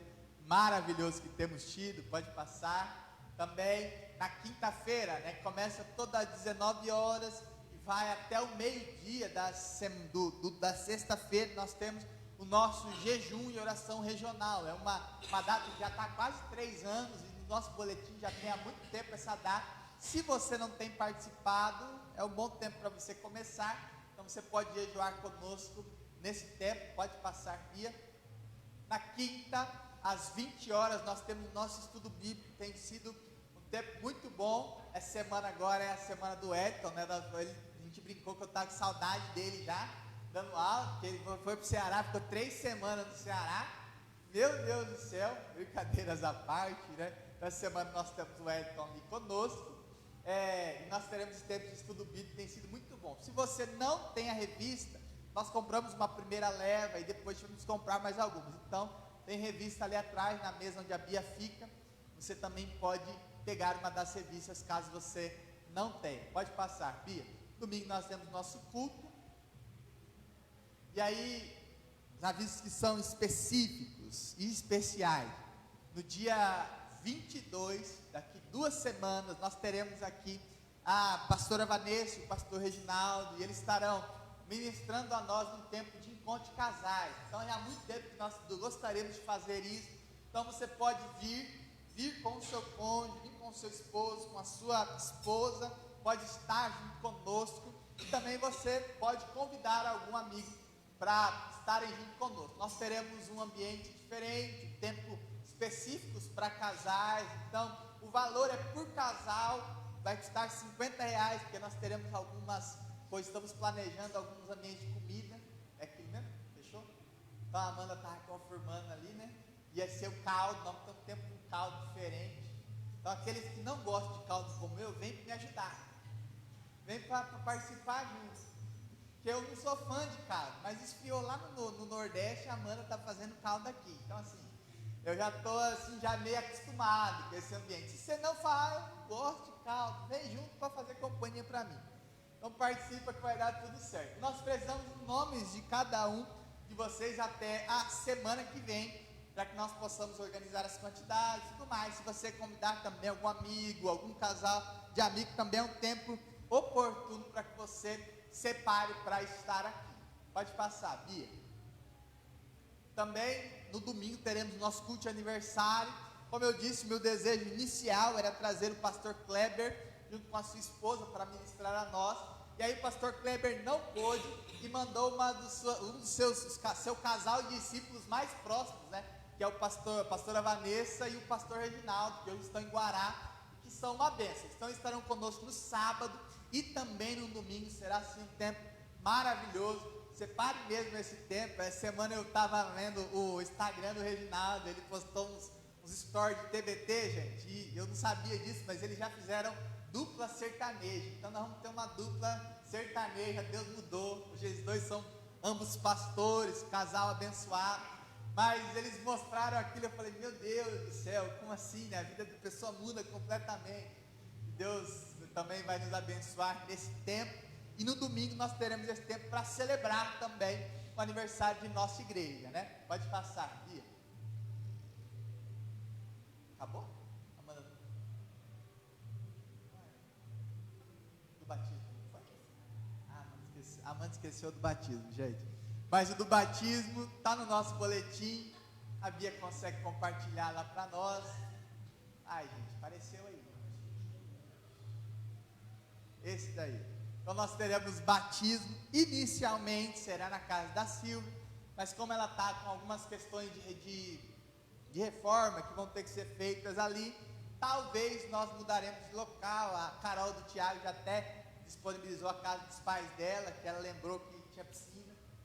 maravilhoso que temos tido. Pode passar. Também na quinta-feira, né? Começa todas às 19 horas e vai até o meio-dia da sexta-feira. Nós temos o nosso jejum e oração regional. É uma data que já está há quase 3 anos e no nosso boletim já tem há muito tempo essa data. Se você não tem participado, é um bom tempo para você começar. Então você pode jejuar conosco nesse tempo, pode passar, Bia. Na quinta, às 20 horas, nós temos nosso estudo bíblico, tem sido um tempo muito bom. Essa semana agora é a semana do Edson, né? A gente brincou que eu estava com saudade dele já, dando aula, porque ele foi para o Ceará, ficou 3 semanas no Ceará. Meu Deus do céu, brincadeiras à parte, né? Essa semana nós temos o Edson ali conosco, e nós teremos esse tempo de estudo bíblico, tem sido muito bom. Se você não tem a revista, nós compramos uma primeira leva e depois vamos comprar mais algumas. Então, tem revista ali atrás, na mesa onde a Bia fica. Você também pode pegar uma das revistas, caso você não tenha. Pode passar, Bia. Domingo nós temos nosso culto. E aí, os avisos que são específicos e especiais. No dia 22, daqui 2 semanas, nós teremos aqui a pastora Vanessa e o pastor Reginaldo, e eles estarão ministrando a nós um tempo de encontro de casais. Então é há muito tempo que nós gostaríamos de fazer isso. Então você pode vir com o seu cônjuge, vir com o seu esposo, com a sua esposa, pode estar junto conosco, e também você pode convidar algum amigo para estarem junto conosco. Nós teremos um ambiente diferente, um tempo específicos para casais. Então o valor é por casal, vai custar R$50, porque nós teremos algumas, pois estamos planejando alguns ambientes de comida. É aquilo mesmo? Fechou? Então a Amanda estava confirmando ali, né? Ia ser o caldo, nós estamos tendo um caldo diferente. Então aqueles que não gostam de caldo como eu, vem para me ajudar. Vem para participar juntos. Porque eu não sou fã de caldo, mas esfriou lá no Nordeste, a Amanda está fazendo caldo aqui. Então assim, eu já estou assim, já meio acostumado com esse ambiente. Se você não fala, eu não gosto de caldo, vem junto para fazer companhia para mim. Então participa que vai dar tudo certo. Nós precisamos dos nomes de cada um de vocês até a semana que vem, para que nós possamos organizar as quantidades e tudo mais. Se você convidar também algum amigo, algum casal de amigo, também é um tempo oportuno para que você separe para estar aqui. Pode passar, Bia. Também no domingo teremos nosso culto de aniversário. Como eu disse, meu desejo inicial era trazer o pastor Kleber junto com a sua esposa para ministrar a nós. E aí o pastor Kleber não pôde e mandou um dos seu casal de discípulos mais próximos, né? Que é a pastora Vanessa e o pastor Reginaldo, que hoje estão em Guará, que são uma bênção. Então estarão conosco no sábado e também no domingo. Será assim um tempo maravilhoso. Separe mesmo esse tempo. Essa semana eu estava vendo o Instagram do Reginaldo, ele postou uns stories de TBT, gente, e eu não sabia disso, mas eles já fizeram dupla sertaneja. Então nós vamos ter uma dupla sertaneja. Deus mudou. Hoje eles dois são ambos pastores, casal abençoado. Mas eles mostraram aquilo, eu falei, meu Deus do céu, como assim, né? A vida da pessoa muda completamente. Deus também vai nos abençoar nesse tempo. E no domingo nós teremos esse tempo para celebrar também o aniversário de nossa igreja, né? Pode passar, Bia. Acabou? Amanda. Do batismo. Amanda esqueceu do batismo, gente. Mas o do batismo está no nosso boletim. A Bia consegue compartilhar lá para nós. Ai, gente, apareceu aí. Esse daí. Então nós teremos batismo. Inicialmente será na casa da Silvia, mas como ela está com algumas questões de reforma que vão ter que ser feitas ali, talvez nós mudaremos de local. A Carol do Tiago já até disponibilizou a casa dos pais dela, que ela lembrou que tinha piscina.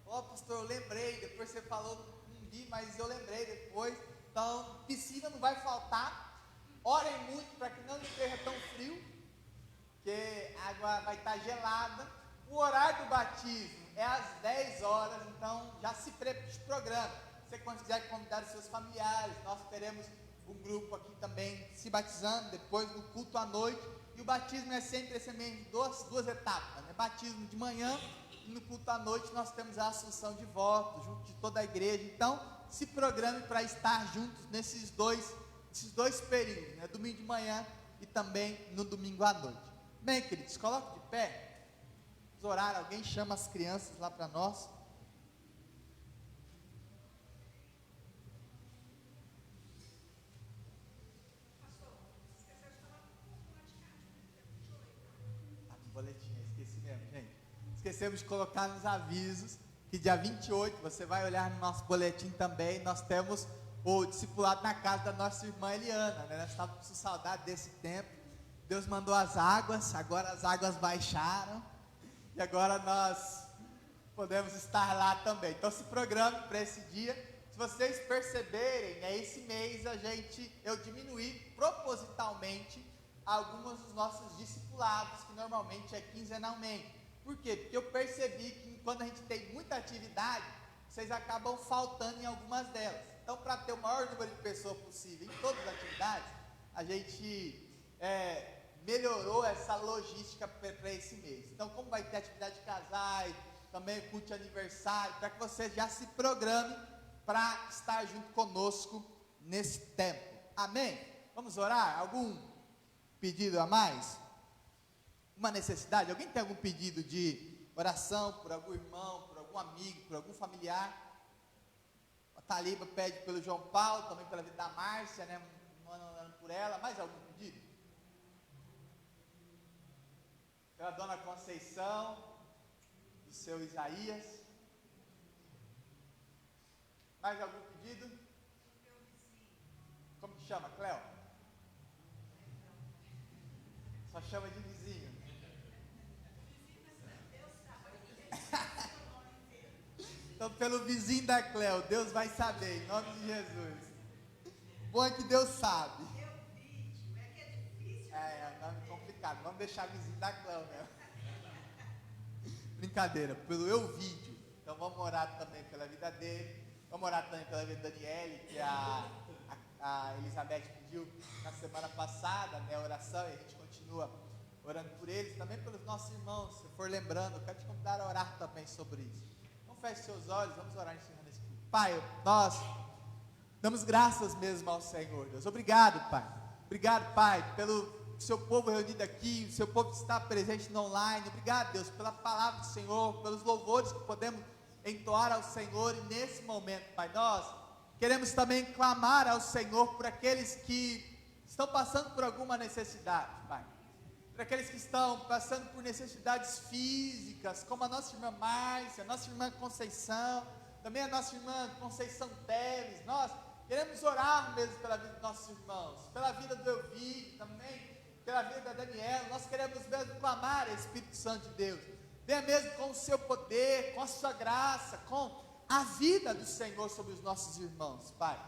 Pastor, eu lembrei, depois você falou, não vi, mas eu lembrei depois. Então, piscina não vai faltar. Orem muito para que não esteja tão frio, porque a água vai estar gelada. O horário do batismo é às 10 horas, então já se programa. Se você quiser convidar os seus familiares, nós teremos um grupo aqui também se batizando, depois no culto à noite. E o batismo é sempre esse mesmo, duas etapas, né? Batismo de manhã, e no culto à noite nós temos a assunção de votos, junto de toda a igreja. Então, se programe para estar juntos nesses dois períodos, né? Domingo de manhã e também no domingo à noite. Bem, queridos, coloque de pé. Vamos orar, alguém chama as crianças lá para nós. Tá no boletim, esqueci. esquecemos de colocar nos avisos que dia 28, você vai olhar no nosso boletim também, nós temos o discipulado na casa da nossa irmã Eliana, né? Nós estávamos com saudade desse tempo. Deus mandou as águas, agora as águas baixaram, e agora nós podemos estar lá também. Então se programe para esse dia. Se vocês perceberem, né, esse mês eu diminuí propositalmente alguns dos nossos discipulados, que normalmente é quinzenalmente. Por quê? Porque eu percebi que quando a gente tem muita atividade, vocês acabam faltando em algumas delas. Então, para ter o maior número de pessoas possível em todas as atividades, a gente melhorou essa logística para esse mês. Então, como vai ter atividade de casais, também culto de aniversário, para que vocês já se programem para estar junto conosco nesse tempo. Amém? Vamos orar? Algum pedido a mais? Uma necessidade? Alguém tem algum pedido de oração por algum irmão, por algum amigo, por algum familiar? A Taliba pede pelo João Paulo, também pela vida da Márcia, né? Orando por ela. Mais algum pedido? Pela dona Conceição, do seu Isaías. Mais algum pedido? Como que chama, Cléo? Só chama de vizinho. Então, pelo vizinho da Cléo, Deus vai saber, em nome de Jesus. Bom é que Deus sabe. É um nome complicado. Vamos deixar vizinho da Cléo mesmo. Brincadeira, pelo Euvídio. Então vamos orar também pela vida dele. Vamos orar também pela vida da Daniele, que a Elizabeth pediu na semana passada, né, a oração, e a gente continua orando por eles, também pelos nossos irmãos. Se for lembrando, eu quero te convidar a orar também sobre isso. Então feche seus olhos, vamos orar encerrando esse culto. Pai, nós damos graças mesmo ao Senhor, Deus. Obrigado, Pai. Obrigado, Pai, pelo seu povo reunido aqui, o seu povo que está presente no online. Obrigado, Deus, pela palavra do Senhor, pelos louvores que podemos entoar ao Senhor. E nesse momento, Pai, nós queremos também clamar ao Senhor por aqueles que estão passando por alguma necessidade, Pai. Por aqueles que estão passando por necessidades físicas, como a nossa irmã Márcia, a nossa irmã Conceição, também a nossa irmã Conceição Teles. Nós queremos orar mesmo pela vida dos nossos irmãos, pela vida do Elvio, também pela vida da Daniela. Nós queremos mesmo clamar, Espírito Santo de Deus, venha mesmo com o seu poder, com a sua graça, com a vida do Senhor sobre os nossos irmãos, Pai.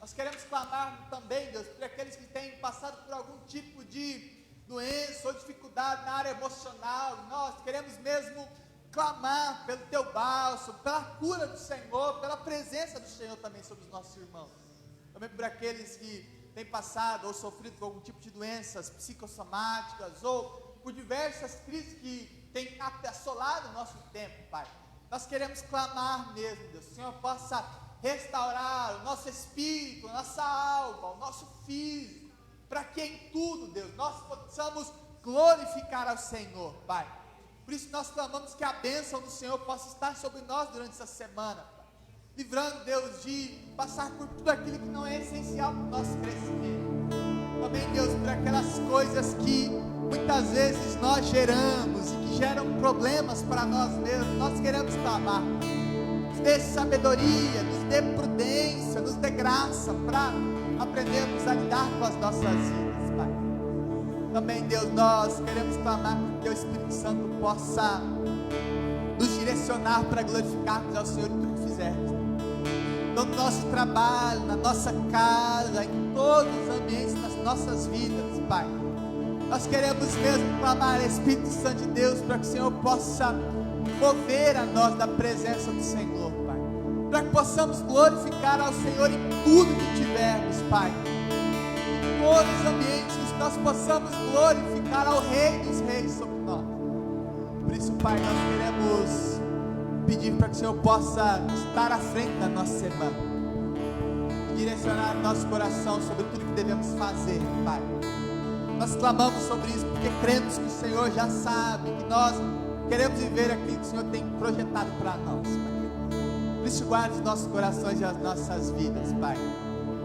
Nós queremos clamar também, Deus, por aqueles que têm passado por algum tipo de doença ou dificuldade na área emocional. Nós queremos mesmo clamar pelo teu bálsamo, pela cura do Senhor, pela presença do Senhor também sobre os nossos irmãos. Também por aqueles que têm passado ou sofrido com algum tipo de doenças psicossomáticas ou por diversas crises que têm assolado o nosso tempo, Pai. Nós queremos clamar mesmo, Deus, que o Senhor possa restaurar o nosso espírito, a nossa alma, o nosso físico, para que em tudo, Deus, nós possamos glorificar ao Senhor, Pai. Por isso nós clamamos que a bênção do Senhor possa estar sobre nós durante essa semana, Pai. Livrando, Deus, de passar por tudo aquilo que não é essencial para o nosso crescimento. Também, Deus, por aquelas coisas que muitas vezes nós geramos e que geram problemas para nós mesmos. Nós queremos clamar, nos dê sabedoria, nos dê prudência, nos dê graça para aprendermos a lidar com as nossas vidas, Pai. Também, Deus, nós queremos clamar que o Espírito Santo possa nos direcionar para glorificarmos ao Senhor em tudo que fizermos, no nosso trabalho, na nossa casa, em todos os ambientes das nossas vidas, Pai. Nós queremos mesmo clamar, Espírito Santo de Deus, para que o Senhor possa mover a nós da presença do Senhor, Pai. Para que possamos glorificar ao Senhor em tudo que tivermos, Pai. Em todos os ambientes, que nós possamos glorificar ao Rei dos Reis sobre nós. Por isso, Pai, nós queremos pedir para que o Senhor possa estar à frente da nossa semana, direcionar nosso coração sobre tudo que devemos fazer, Pai. Nós clamamos sobre isso porque cremos que o Senhor já sabe, que nós queremos viver aquilo que o Senhor tem projetado para nós, Pai. Por isso guarde os nossos corações e as nossas vidas, Pai.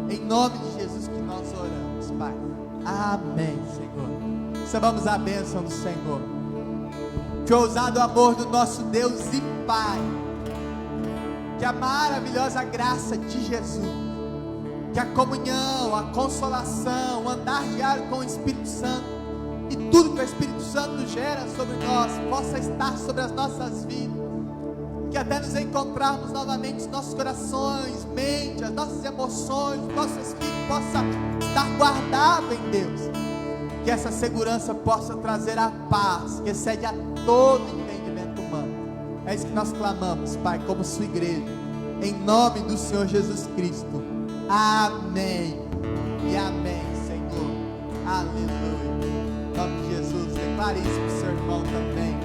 Em nome de Jesus que nós oramos, Pai. Amém, Senhor. Recebamos a bênção do Senhor. que o ousado amor do nosso Deus e Pai, que a maravilhosa graça de Jesus, que a comunhão, a consolação, o andar diário com o Espírito Santo e tudo que o Espírito Santo gera sobre nós possa estar sobre as nossas vidas, que até nos encontrarmos novamente, os nossos corações, mente, as nossas emoções, o nosso espírito possa estar guardado em Deus, que essa segurança possa trazer a paz que excede a todo entendimento humano. É isso que nós clamamos, Pai, como sua igreja, em nome do Senhor Jesus Cristo. Amém e amém, Senhor. Aleluia. Em nome de Jesus, declare isso para o seu irmão também.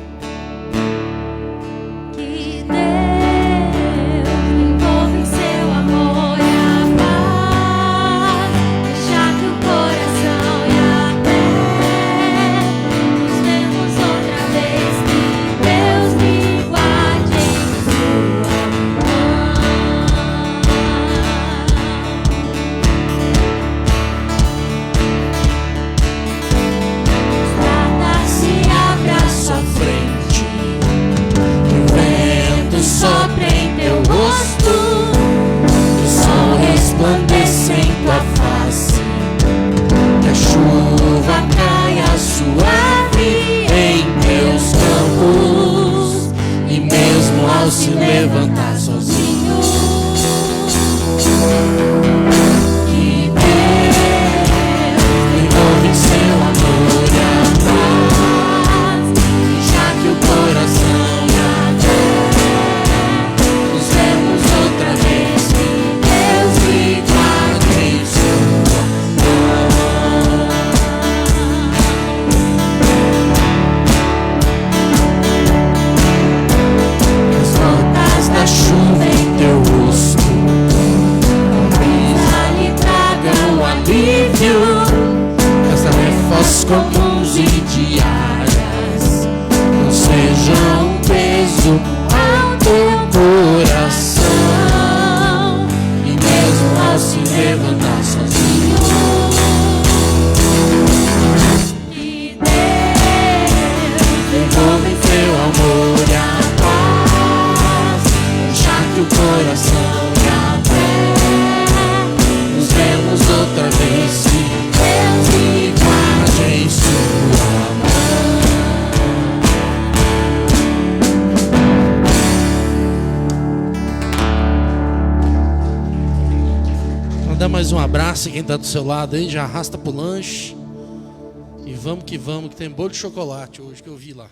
Que Deus envolve em seu amor e a paz, deixar que o coração e a fé nos vemos outra vez. Que Deus me guarde em sua mão. Estrada se abre à sua frente, o vento sopra em teu rosto, o sol resplandece em tua face, que a chuva caia suave em teus campos, e mesmo ao se levantar sozinho, que Deus envolve em seu amor e a paz, já que o coração e a fé nos vemos outra vez. Que Deus me guarde em sua mão. As gotas da chuva em teu rosto, a brisa lhe tragam alívio, as tarefas comuns e diárias não sejam um peso ao teu coração, e mesmo ao se levantar sozinho, que Deus envolve em teu amor e a paz, já que o coração e a fé nos vemos outra vez. Que Deus me guarde em sua mão. Dá mais um abraço a quem está do seu lado aí, já arrasta pro lanche. E vamos, que tem bolo de chocolate hoje que eu vi lá.